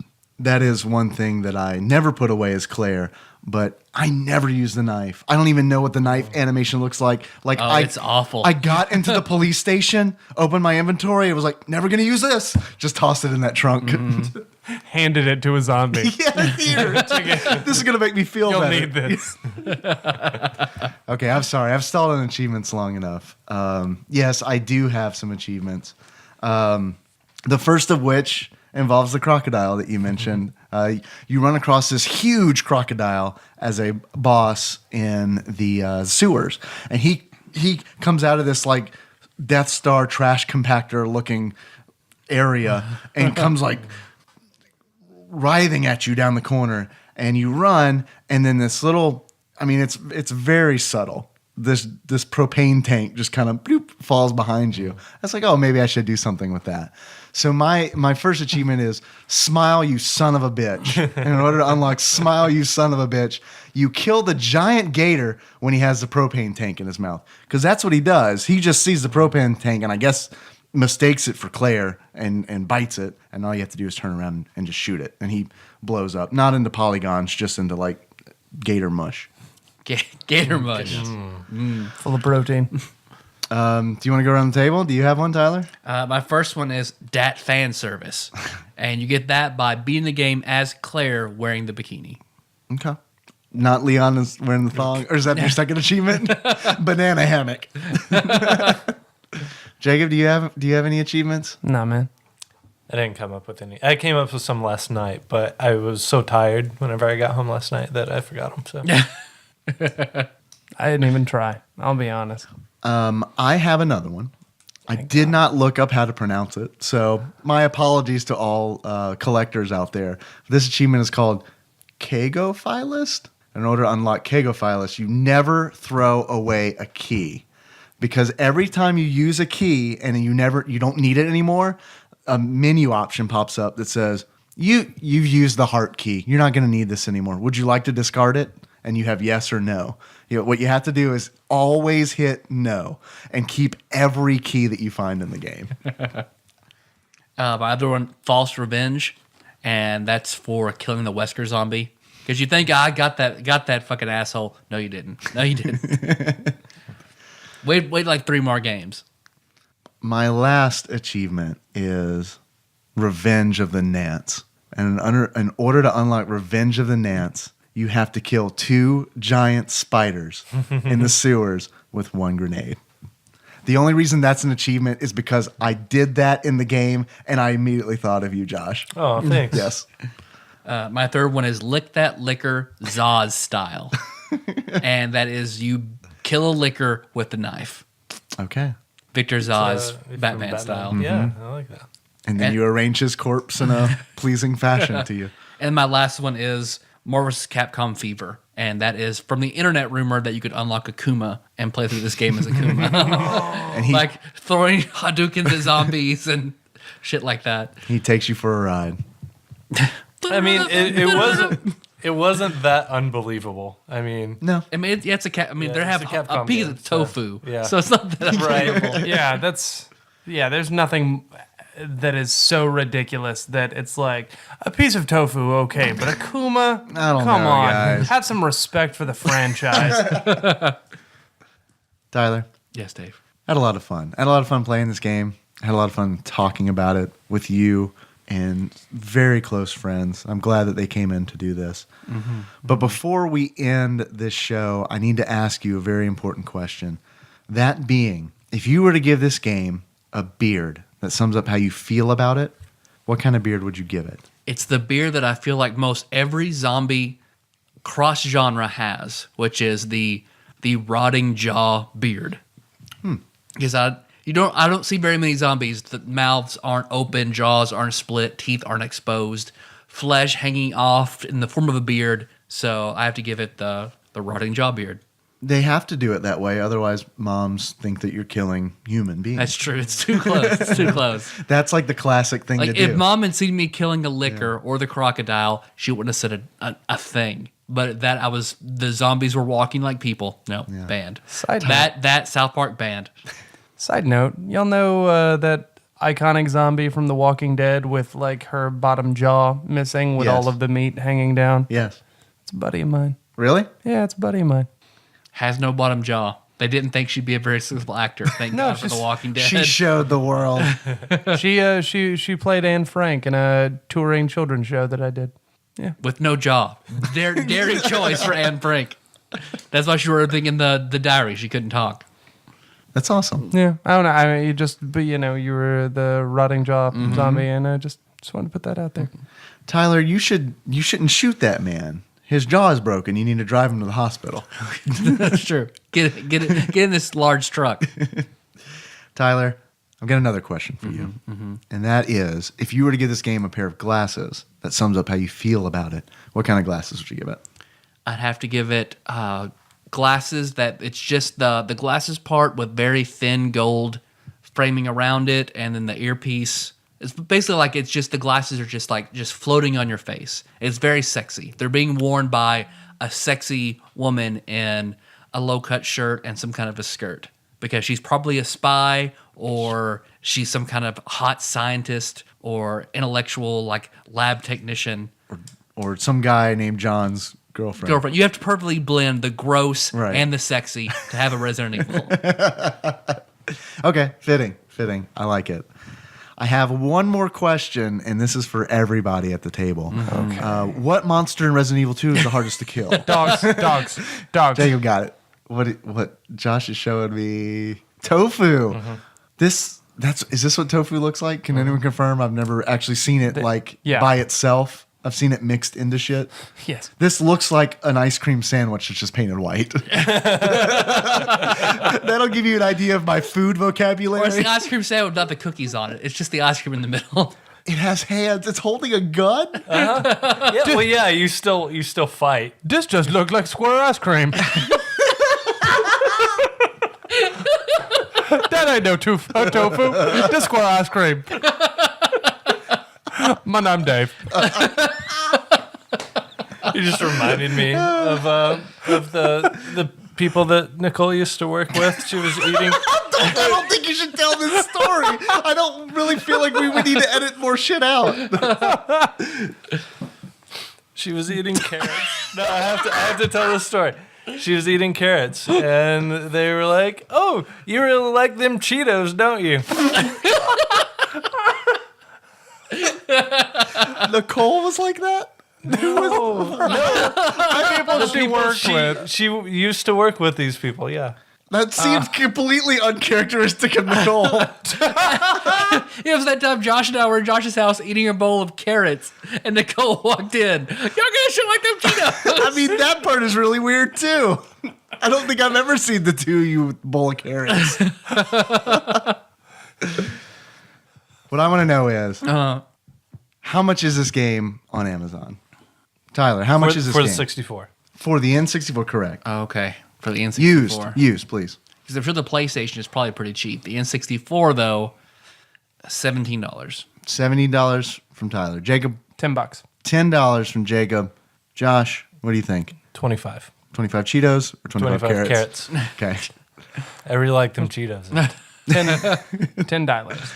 That is one thing that I never put away as Claire. But I never use the knife. I don't even know what the knife animation looks like. Like it's awful. I got into the police station, opened my inventory. It was like, never going to use this. Just tossed it in that trunk. Handed it to a zombie. Yeah, here. This is going to make me feel You'll better. need this. Okay, I'm sorry. I've stalled on achievements long enough. Yes, I do have some achievements. The first of which involves the crocodile that you mentioned. You run across this huge crocodile as a boss in the sewers, and he comes out of this like Death Star trash compactor looking area and comes like writhing at you down the corner, and you run, and then this little, I mean, it's very subtle. This propane tank just kind of bloop, falls behind you. That's like, oh, maybe I should do something with that. So my first achievement is Smile, you son of a bitch. And in order to unlock Smile, you son of a bitch, you kill the giant gator when he has the propane tank in his mouth. Because that's what he does. He just sees the propane tank and I guess mistakes it for Claire and bites it. And all you have to do is turn around and just shoot it. And he blows up. Not into polygons, just into like gator mush. Gator mush. Full of protein. Do you want to go around the table? Do you have one, Tyler? My first one is Dat fan service. And you get that by beating the game as Claire wearing the bikini. Okay. Not Leon is wearing the thong? Or is that your second achievement? Banana hammock. Jacob, do you have any achievements? Nah, man. I didn't come up with any. I came up with some last night, but I was so tired whenever I got home last night that I forgot them. So I didn't even try. I'll be honest. I have another one. I did not look up how to pronounce it, so my apologies to all collectors out there. This achievement is called Kagophilist. In order to unlock Kagophilist, you never throw away a key, because every time you use a key and you don't need it anymore, a menu option pops up that says you've used the heart key. You're not going to need this anymore. Would you like to discard it? And you have yes or no. What you have to do is always hit no and keep every key that you find in the game. My other one, False Revenge, and that's for killing the Wesker zombie. Because you think, I got that fucking asshole. No, you didn't. No, you didn't. wait like 3 more games. My last achievement is Revenge of the Nance. And in order to unlock Revenge of the Nance, you have to kill 2 giant spiders in the sewers with 1 grenade. The only reason that's an achievement is because I did that in the game, and I immediately thought of you, Josh. oh, thanks. Yes. My third one is Lick That Liquor Zaz style. And that is you kill a liquor with the knife. Okay. Victor Zaz, From Batman style. Yeah, I like that. And then you arrange his corpse in a pleasing fashion to you. And my last one is Marvel vs. Capcom Fever. And that is from the internet rumor that you could unlock Akuma and play through this game as Akuma. And like throwing Hadoukens at zombies and shit like that. he takes you for a ride. I mean, It wasn't that unbelievable. I mean, No. I mean, it's a cat. I mean, Yeah, they have it's a a Capcom piece game, of tofu, so, yeah. so it's not that unbelievable. Yeah, there's nothing that is so ridiculous that it's like a piece of tofu, okay, but a kuma, I don't come know, on, guys. have some respect for the franchise. Tyler, Yes, Dave. I had a lot of fun. I had a lot of fun playing this game. I had a lot of fun talking about it with you and very close friends. I'm glad that they came in to do this. But before we end this show, I need to ask you a very important question. That being, if you were to give this game a beard that sums up how you feel about it, what kind of beard would you give it? It's the beard that I feel like most every zombie cross genre has, which is the rotting jaw beard. Because I don't see very many zombies that mouths aren't open, jaws aren't split, teeth aren't exposed, flesh hanging off in the form of a beard. So I have to give it the rotting jaw beard. They have to do it that way, otherwise moms think that you're killing human beings. That's true. It's too close. It's too close. That's like the classic thing to Like do. if mom had seen me killing a licker or the crocodile, she wouldn't have said a thing. But the zombies were walking like people. No, banned. Side That South Park banned. Side note, y'all know that iconic zombie from The Walking Dead with like her bottom jaw missing with Yes. all of the meat hanging down? Yes. It's a buddy of mine. Really? Yeah, it's a buddy of mine. Has no bottom jaw. They didn't think she'd be a very successful actor. Thank God for The Walking Dead. She showed the world. She played Anne Frank in a touring children's show that I did. Yeah. With no jaw. Daring choice for Anne Frank. That's why she wrote everything in the diary. She couldn't talk. That's awesome. Yeah, I don't know. I mean, you were the rotting jaw zombie, and I just wanted to put that out there. Tyler, you shouldn't shoot that man. His jaw is broken. You need to drive him to the hospital. That's true. Get in this large truck. Tyler, I've got another question for you. And that is, if you were to give this game a pair of glasses that sums up how you feel about it, what kind of glasses would you give it? I'd have to give it glasses that it's just the glasses part with very thin gold framing around it, and then the earpiece. It's basically like it's just the glasses are just floating on your face. It's very sexy. They're being worn by a sexy woman in a low-cut shirt and some kind of a skirt because she's probably a spy or she's some kind of hot scientist or intellectual like lab technician. Or some guy named John's girlfriend. You have to perfectly blend the gross Right. and the sexy to have a Resident Evil. Okay, fitting. I like it. I have one more question, and this is for everybody at the table. Okay. What monster in Resident Evil 2 is the hardest to kill? Dogs. Jacob got it. What Josh is showing me? Tofu. Is this what tofu looks like? Can anyone confirm? I've never actually seen it by itself. I've seen it mixed into shit. Yes. This looks like an ice cream sandwich that's just painted white. That'll give you an idea of my food Or it's vocabulary. the ice cream sandwich without the cookies on it. It's just the ice cream in the middle. It has hands. It's holding a gun. yeah, well, yeah, you still fight. This just looked like square ice cream. That ain't no tofu. This square ice cream. My name Dave. You just reminded me of the people that Nicole used to work with. She was eating. I don't think you should tell this story. I don't really feel like we would need to edit more shit out. She was eating carrots. No, I have to tell this story. She was eating carrots, and they were like, "Oh, you really like them Cheetos, don't you?" Nicole was like that? People she worked with. She used to work with these people. Yeah. That seems completely uncharacteristic of Nicole. It was that time Josh and I were in Josh's house eating a bowl of carrots, and Nicole walked in. Y'all gonna show like them Cheetos? I mean, that part is really weird, too. I don't think I've ever seen the two of you with a bowl of carrots. What I want to know is, how much is this game on Amazon? Tyler, how much is this for game? the 64? For the N64, correct. Oh, okay. For the N64. Used, please. Because I'm sure the PlayStation is probably pretty cheap. The N64, though, $17. $70 from Tyler. Jacob, $10. $10 from Jacob. Josh, what do you think? 25. 25 Cheetos or 25 carrots? Okay. I really like them Cheetos. $10.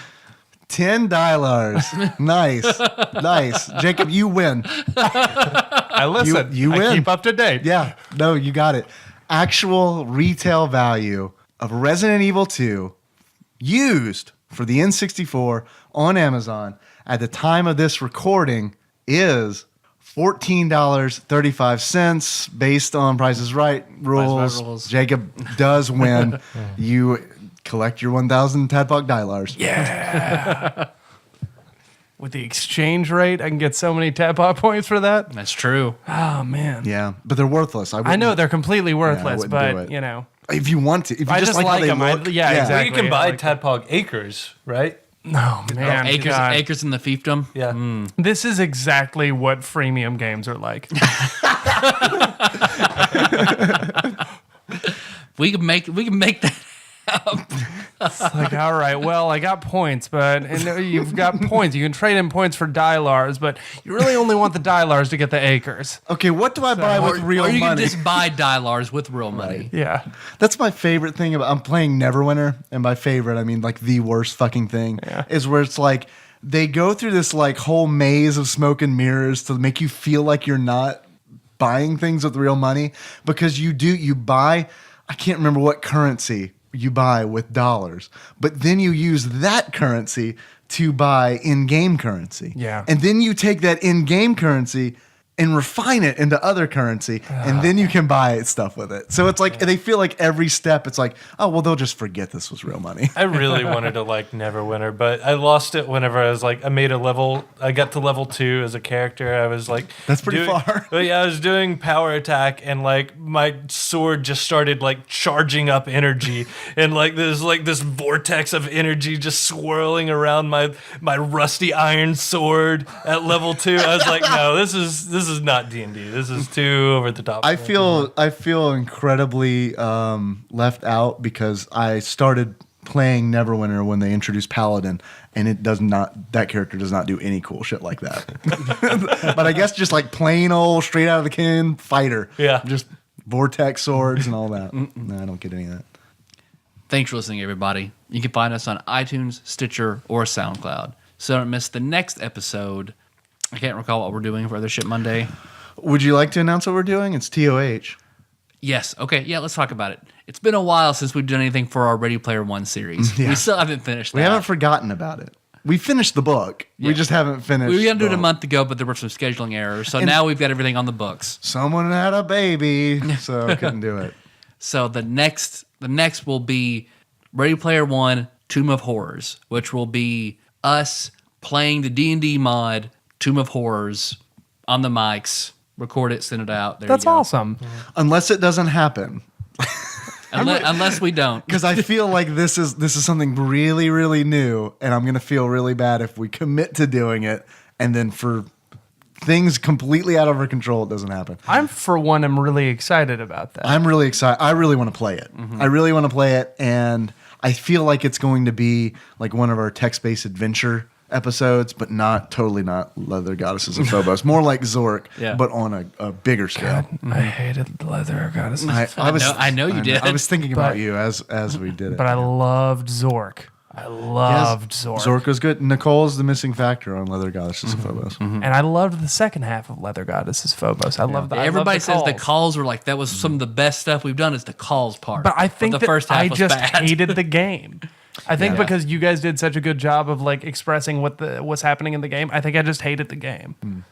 $10. Nice. Jacob, you win. I listen. You win. I keep up to date. Yeah. No, you got it. Actual retail value of Resident Evil 2 used for the N64 on Amazon at the time of this recording is $14.35 based on Price is Right rules. rules. Jacob does win. You collect your 1,000 Tadpog Dylars. Yeah. With the exchange rate, I can get so many Tadpog points for that. That's true. Oh, man. Yeah, but they're worthless. I know they're completely worthless, wouldn't do but, it. you know. If you want to. If you I just just like how they them. look. Yeah, exactly. You can buy Like Tadpog acres, right? Oh, man. Acres, God. acres in the fiefdom. Yeah. This is exactly what freemium games are like. We can make that. It's like, all right, well, I got points, and you've got points. You can trade in points for Dylars, but you really only want the Dylars to get the acres. Okay, what do I buy with real or you money? can just buy Dylars with real money. Yeah. That's my favorite thing about I'm playing Neverwinter, and by favorite I mean like the worst fucking thing is where it's like they go through this like whole maze of smoke and mirrors to make you feel like you're not buying things with real money because you buy I can't remember what currency you buy with dollars, but then you use that currency to buy in-game currency. Yeah. And then you take that in-game currency and refine it into other currency, and then you can buy stuff with it. So it's like they feel like every step, it's like, oh well, they'll just forget this was real money. I really wanted to like Neverwinter, but I lost it whenever I was like, I got to level 2 as a character. I was like, That's pretty far. But yeah, I was doing power attack, and like my sword just started like charging up energy, and like there's like this vortex of energy just swirling around my rusty iron sword at level 2. I was like, no, this is not D&D. This is too over the top. I feel incredibly left out because I started playing Neverwinter when they introduced Paladin, and that character does not do any cool shit like that. But I guess just like plain old straight out of the can fighter. Yeah. Just vortex swords and all that. No, I don't get any of that. Thanks for listening, everybody. You can find us on iTunes, Stitcher, or SoundCloud. So don't miss the next episode. I can't recall what we're doing for Other Shit Monday. Would you like to announce what we're doing? It's TOH. Yes. Okay. Yeah, let's talk about it. It's been a while since we've done anything for our Ready Player One series. Yeah. We still haven't finished that. We haven't forgotten about it. We finished the book. Yeah. We just haven't finished. We were going to do it a the- month ago, but there were some scheduling errors. So now we've got everything on the books. Someone had a baby, so couldn't do it. So the next will be Ready Player One, Tomb of Horrors, which will be us playing the D&D mod Tomb of Horrors on the mics, record it, send it out. There That's you go. awesome. Unless it doesn't happen. Unless we don't. Because I feel like this is something really, really new, and I'm gonna feel really bad if we commit to doing it, and then for things completely out of our control, it doesn't happen. I'm really excited about that. I'm really excited. I really want to play it. I really want to play it, and I feel like it's going to be like one of our text-based adventure episodes, but totally not Leather Goddesses of Phobos. More like Zork, Yeah. but on a bigger scale. I hated Leather Goddesses, I know you did. I was thinking about But- you as we did it. but I loved Zork. I loved Zork. Zork was good. Nicole's the missing factor on Leather Goddesses of Phobos. And I loved the second half of Leather Goddesses Phobos. I love that. Everybody says the calls were like, that was some of the best stuff we've done is the calls part. But I think the that first half I was just bad. hated the game. I think Yeah. because you guys did such a good job of like expressing what's happening in the game. I think I just hated the game.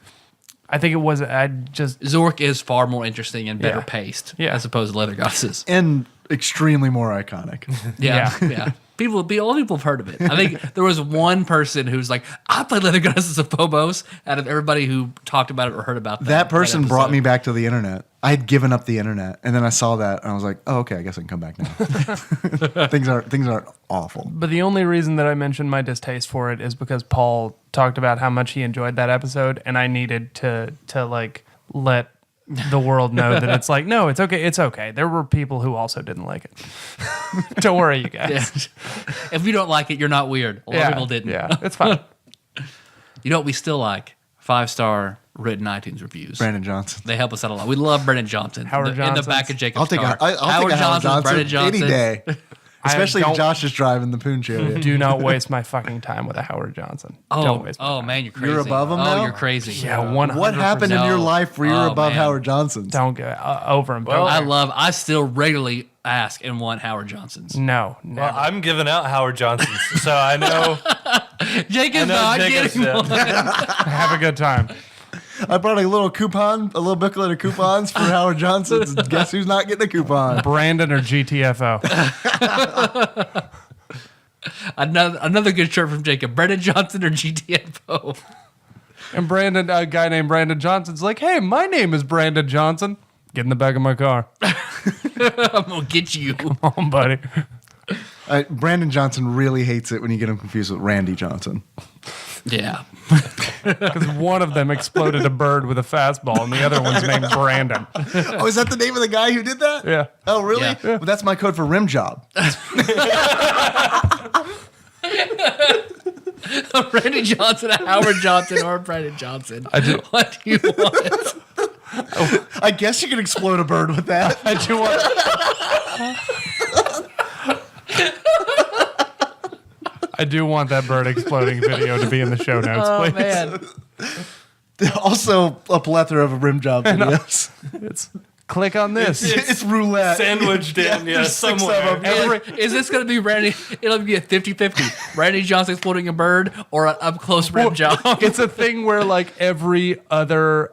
I think it was Zork is far more interesting and better Yeah. paced Yeah. as opposed to Leather Goddesses. And extremely more iconic. Yeah. Yeah. A lot of people have heard of it. I think there was one person who's like, I played Leather Goddesses of Phobos out of everybody who talked about it or heard about That person episode. brought me back to the internet. I had given up the internet, and then I saw that, and I was like, "Oh, okay, I guess I can come back now." things aren't awful. But the only reason that I mentioned my distaste for it is because Paul talked about how much he enjoyed that episode, and I needed to like let the world know that it's like, no, it's okay. It's okay. There were people who also didn't like it. Don't worry, you guys. Yeah. If you don't like it, you're not weird. A lot of people didn't. Yeah, it's fine. You know what we still like? 5-star written iTunes reviews. Brandon Johnson. They help us out a lot. We love Brandon Johnson. Howard in the Johnson's. back of Jacob's I'll take car. a Howard Johnson Brandon Johnson. any day. Especially if don't- Josh is driving the Poon Chariot. Do not waste my fucking time with a Howard Johnson. Oh, Don't waste my time. man, you're crazy. You're above him Oh, now? you're crazy. Yeah, 100%. What happened in your No. life where you're Oh, above man. Howard Johnson? Don't get over him. Well, I still regularly ask and want Howard Johnson's. No, Well, never. I'm giving out Howard Johnson's, so I know. Jake is I know not Jacob's, getting one. Have a good time. I brought a little coupon, a little booklet of coupons for Howard Johnson's. Guess who's not getting a coupon? Brandon or GTFO. Another good shirt from Jacob. Brandon Johnson or GTFO. And Brandon, a guy named Brandon Johnson's like, hey, my name is Brandon Johnson. Get in the back of my car. I'm going to get you. Come on, buddy. Brandon Johnson really hates it when you get him confused with Randy Johnson. Yeah. Because one of them exploded a bird with a fastball, and the other one's named Brandon. Oh, is that the name of the guy who did that? Yeah. Oh, really? Yeah. Well, that's my code for rim job. Brandon Johnson, a Howard Johnson, or Brandon Johnson. What do you want? I guess you can explode a bird with that. I do want. I do want that bird exploding video to be in the show notes, Oh, please. man. Also, a plethora of rim job videos. It's click on this. It's roulette. Sandwiched in, there's six of somewhere. them. Is this going to be Randy? It'll be a 50-50. Randy Johnson exploding a bird or an up-close rim job. It's a thing where like every other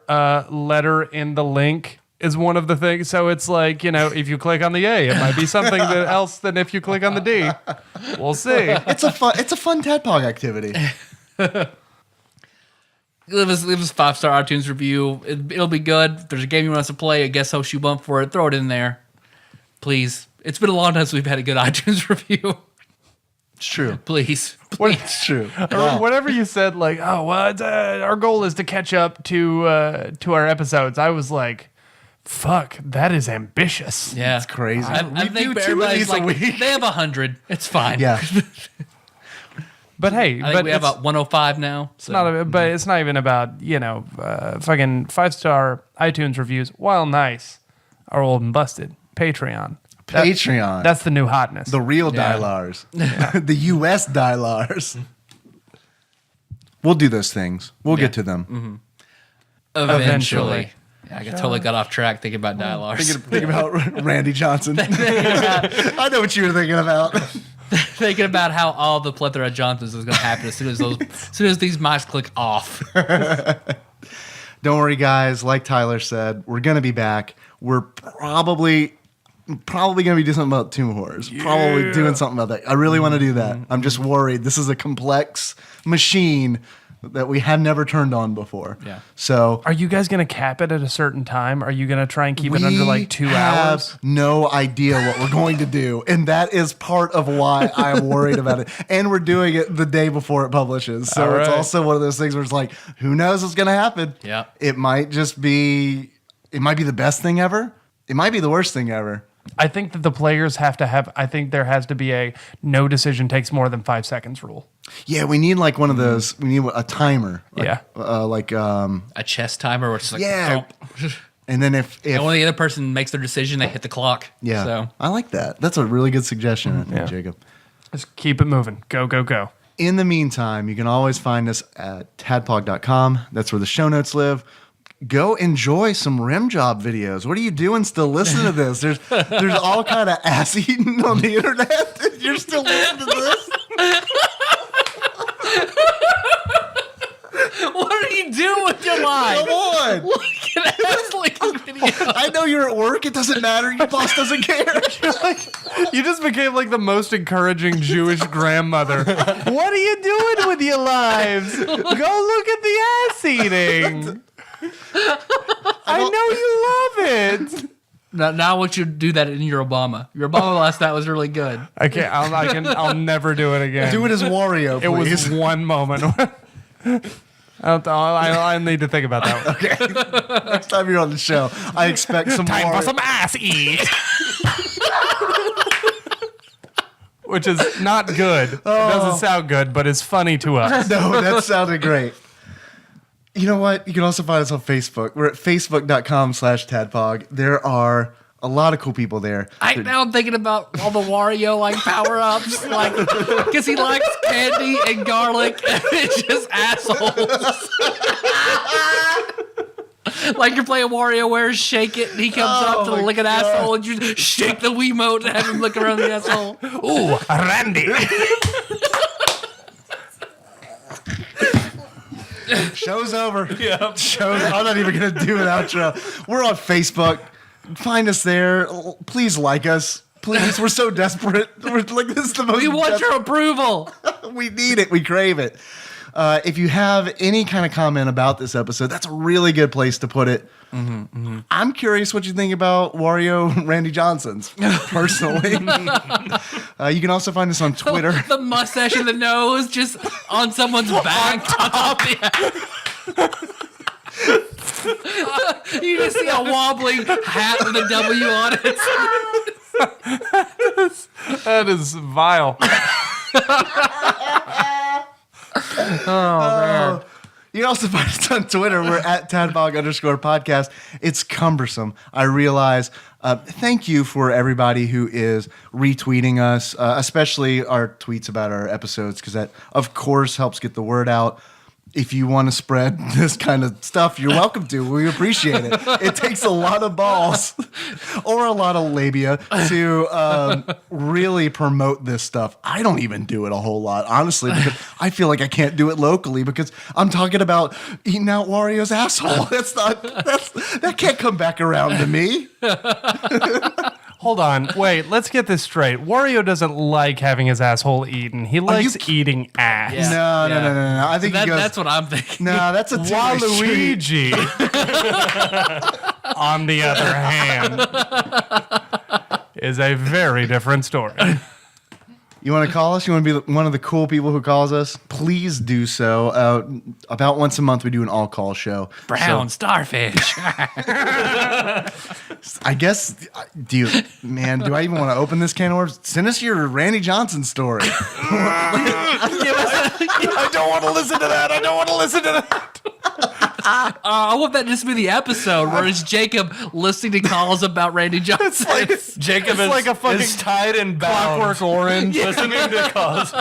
letter in the link is one of the things. So it's like, if you click on the A, it might be something else than if you click on the D. We'll see. It's a fun TADPOG activity. Leave us a 5-star iTunes review. It'll be good. If there's a game you want us to play, a guest host you want for it, throw it in there. Please. It's been a long time since we've had a good iTunes review. It's true. Please. It's true. Or whatever you said, like, oh, well, our goal is to catch up to our episodes. I was like, fuck, that is ambitious. Yeah. It's crazy. I We think do 2 of everybody's these a like, week. they have 100. It's fine. Yeah. But hey, I think we have about 105 now. So. but it's not even about fucking 5-star iTunes reviews. While nice, are old and busted. Patreon. Patreon. That's the new hotness. the real Yeah. Dylars. The U.S. Dylars. We'll do those things. We'll get to them. Eventually. Yeah, I totally got off track thinking about Dialars. Think about Randy Johnson. I know what you were thinking about. Thinking about how all the plethora of Johnsons is going to happen as soon as these mics click off. Don't worry, guys. Like Tyler said, we're going to be back. We're probably going to be doing something about Tomb Horrors. Probably doing something about that. I really want to do that. I'm just worried. This is a complex machine that we have never turned on before. Yeah. So Are you guys going to cap it at a certain time? Are you going to try and keep it under like 2 hours? have no idea what we're going to do. And that is part of why I'm worried about it. And we're doing it the day before it publishes. So All it's right. also one of those things where it's like, who knows what's going to happen? Yeah. It might be the best thing ever. It might be the worst thing ever. I think that the players have to have, I think there has to be a no decision takes more than 5 seconds rule. Yeah, we need like one of those. We need a timer. Yeah. A chess timer where it's like, Yeah. thump. And then if And when the other person makes their decision, they hit the clock. yeah, So I like that. That's a really good suggestion, I think, Yeah. Jacob. Just keep it moving. Go, go, go. In the meantime, you can always find us at tadpog.com. That's where the show notes live. Go enjoy some rim job videos. What are you doing still listening to this? There's all kind of ass eating on the internet. You're still listening to this? what are you doing with your life? Come on. Look at ass licking video. I know you're at work. It doesn't matter. Your boss doesn't care. You just became like the most encouraging Jewish grandmother. What are you doing with your lives? Go look at the ass eating. I know you love it. Now I want you to do that in your Obama. Your Obama last night was really good. I can't. I'll never do it again. Do it as Wario, It please. was one moment. I need to think about that one. Okay. Next time you're on the show, I expect some Time for Wario. some ass eat. Which is not good. It doesn't sound good, but it's funny to us. No, that sounded great. You know what? You can also find us on Facebook. We're at facebook.com/tadpog. There are a lot of cool people there. Now I'm thinking about all the Wario like power ups, like because he likes candy and garlic, and it's just assholes. Like you're playing WarioWare, shake it, and he comes up to lick an asshole, and you shake the Wiimote and have him look around the asshole. Ooh, Randy. Show's over. Yeah. I'm not even going to do an outro. We're on Facebook. Find us there. Please like us. Please. We're so desperate. We're like, this is the most. We want your approval. We need it. We crave it. If you have any kind of comment about this episode, that's a really good place to put it. I'm curious what you think about Wario Randy Johnson's, personally. You can also find us on Twitter. The mustache and the nose just on someone's back. You just see a wobbling hat with a W on it. That is vile. Oh, man. You can also find us on Twitter. We're at @tadpog_podcast. It's cumbersome, I realize. Thank you for everybody who is retweeting us, especially our tweets about our episodes, because that, of course, helps get the word out. If you want to spread this kind of stuff, you're welcome to. We appreciate it. It takes a lot of balls or a lot of labia to really promote this stuff. I don't even do it a whole lot, honestly, because I feel like I can't do it locally because I'm talking about eating out Wario's asshole. That can't come back around to me. Hold on. Wait, let's get this straight. Wario doesn't like having his asshole eaten. He likes eating ass. Yeah. No. I think that's what I'm thinking. No, that's a Waluigi, on the other hand, is a very different story. You want to call us? You want to be one of the cool people who calls us? Please do so. About once a month, we do an all-call show. Brown starfish. I guess, do I even want to open this can of worms? Send us your Randy Johnson story. I don't want to listen to that. I want that just to be the episode where it's Jacob listening to calls about Randy Johnson. Jacob is like a fucking is tied and bound. Clockwork Orange. Listening to calls.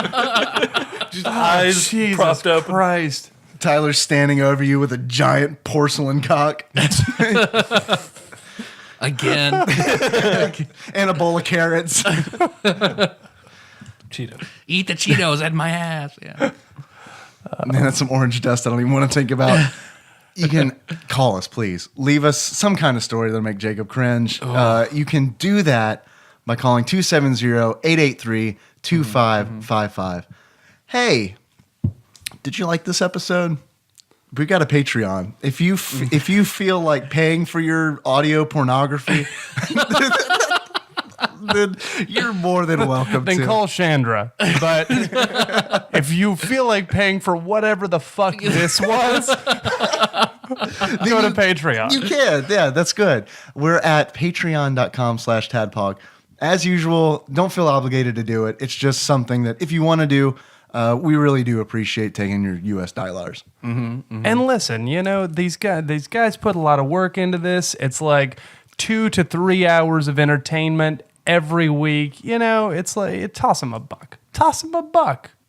Just eyes Jesus propped up. Christ. Tyler's standing over you with a giant porcelain cock Again. and a bowl of carrots. Cheetos. Eat the Cheetos at my ass. Yeah. Man, that's some orange dust I don't even want to think about. You can call us, please. Leave us some kind of story that'll make Jacob cringe. You can do that by calling 270-883-2555. Hey, did you like this episode? We got a Patreon. If you feel like paying for your audio pornography, then you're more than welcome Then to. call Chandra. But if you feel like paying for whatever the fuck this was, go to Patreon. You can. Yeah, that's good. We're at patreon.com/tadpog. As usual, don't feel obligated to do it. It's just something that if you want to do, we really do appreciate taking your US dollars. And listen, these guys put a lot of work into this. It's like 2 to 3 hours of entertainment every week. It's like toss them a buck.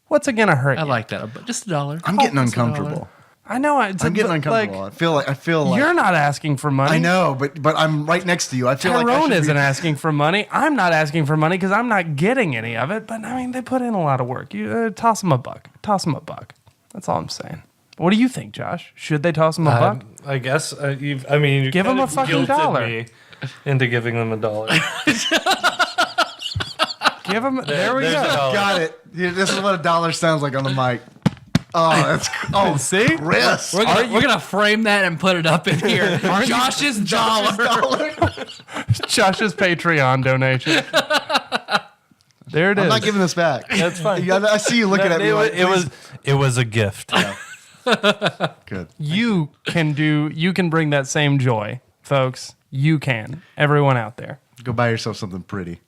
What's it gonna hurt? I you? like that. But just $1. I'm getting Just $1. uncomfortable. I know. I'm getting uncomfortable. Like, I feel like you're not asking for money. I know, but I'm right next to you. I feel like I Tyrone should isn't be, asking for money. I'm not asking for money because I'm not getting any of it. But I mean, they put in a lot of work. You toss them a buck. That's all I'm saying. What do you think, Josh? Should they toss them a buck? I guess. You Give 'em kind a of fucking guilted dollar. me into giving them $1. Give them. There we go. There's $1. got it. Yeah, this is what $1 sounds like on the mic. Oh, that's See? Chris. We're gonna frame that and put it up in here. Josh's dollar. Josh's Patreon donation. There it is. I'm not giving this back. That's fine. I see you looking at me like It was a gift. good. You can bring that same joy, folks. You can. Everyone out there. Go buy yourself something pretty.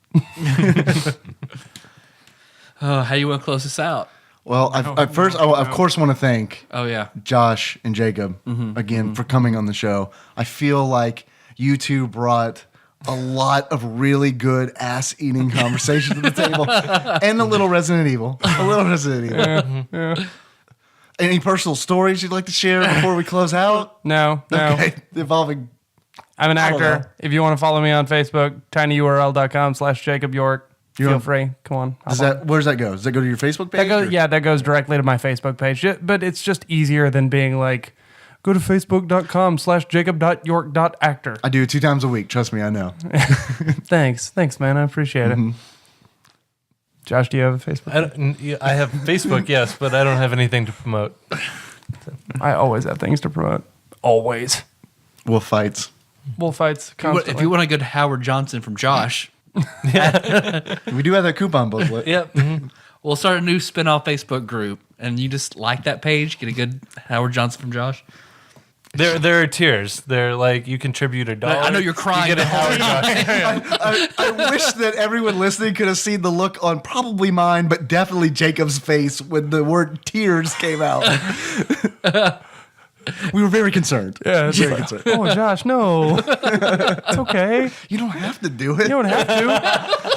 How you want to close this out? Well, I first, I of course want to thank Oh yeah. Josh and Jacob again for coming on the show. I feel like you two brought a lot of really good ass-eating conversations to the table, and a little Resident Evil. Any personal stories you'd like to share before we close out? No. Okay, involving. I'm an I don't know. actor. If you want to follow me on Facebook, tinyurl.com/Jacob York. Feel free. Come on. Where does that go? Does that go to your Facebook page? That goes directly to my Facebook page. But it's just easier than being like, go to facebook.com/jacob.york.actor. I do it 2 times a week. Trust me, I know. Thanks, man. I appreciate it. Josh, do you have a Facebook? I have Facebook, yes, but I don't have anything to promote. I always have things to promote. Always. Wolf fights. Bullfights. If you want a good Howard Johnson from Josh, We do have that coupon booklet. yep. We'll start a new spin-off Facebook group, and you just like that page, get a good Howard Johnson from Josh. There are tiers. They're like you contribute $1. I know you're crying. You get a Howard Johnson. I wish that everyone listening could have seen the look on probably mine, but definitely Jacob's face when the word tears came out. We were very concerned. Yeah, Very concerned. oh, Josh, no. It's okay. You don't have to do it. You don't have to.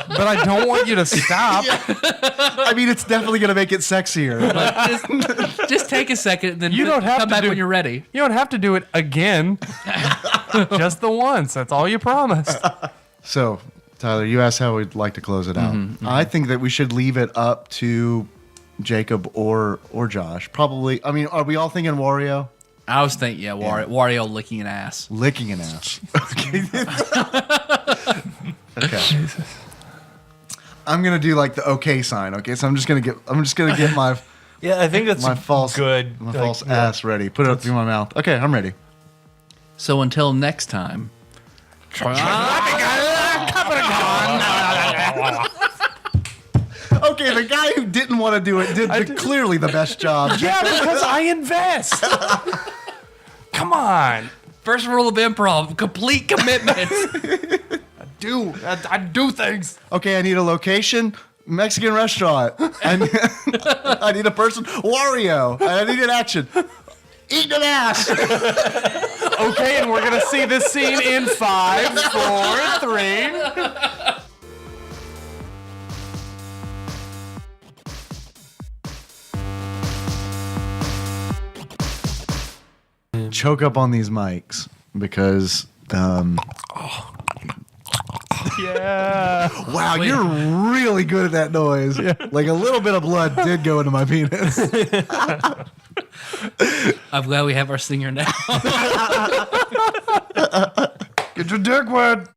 But I don't want you to stop. I mean, it's definitely going to make it sexier. Just take a second, and then You don't have come to back do- when you're ready. You don't have to do it again. Just the once. That's all you promised. So, Tyler, you asked how we'd like to close it out. I think that we should leave it up to Jacob or Josh. Probably. I mean, are we all thinking Wario? I was thinking, Wario licking an ass. Licking an ass. Okay. Okay. I'm gonna do like the okay sign. Okay, so I'm just gonna get my Yeah, I think that's my false good. my false ass ready. Put it up through my mouth. Okay, I'm ready. So until next time. Okay, the guy who didn't want to do it did clearly the best job. Yeah, because I invest. Come on. First rule of improv: complete commitment. I do things. Okay, I need a location. Mexican restaurant. I need a person. Wario. I need an action. Eat an ass. Okay, and we're going to see this scene in 5, 4, 3. Choke up on these mics because Yeah. wow, you're really good at that noise. Like a little bit of blood did go into my penis. I'm glad we have our singer now. Get your dick wet.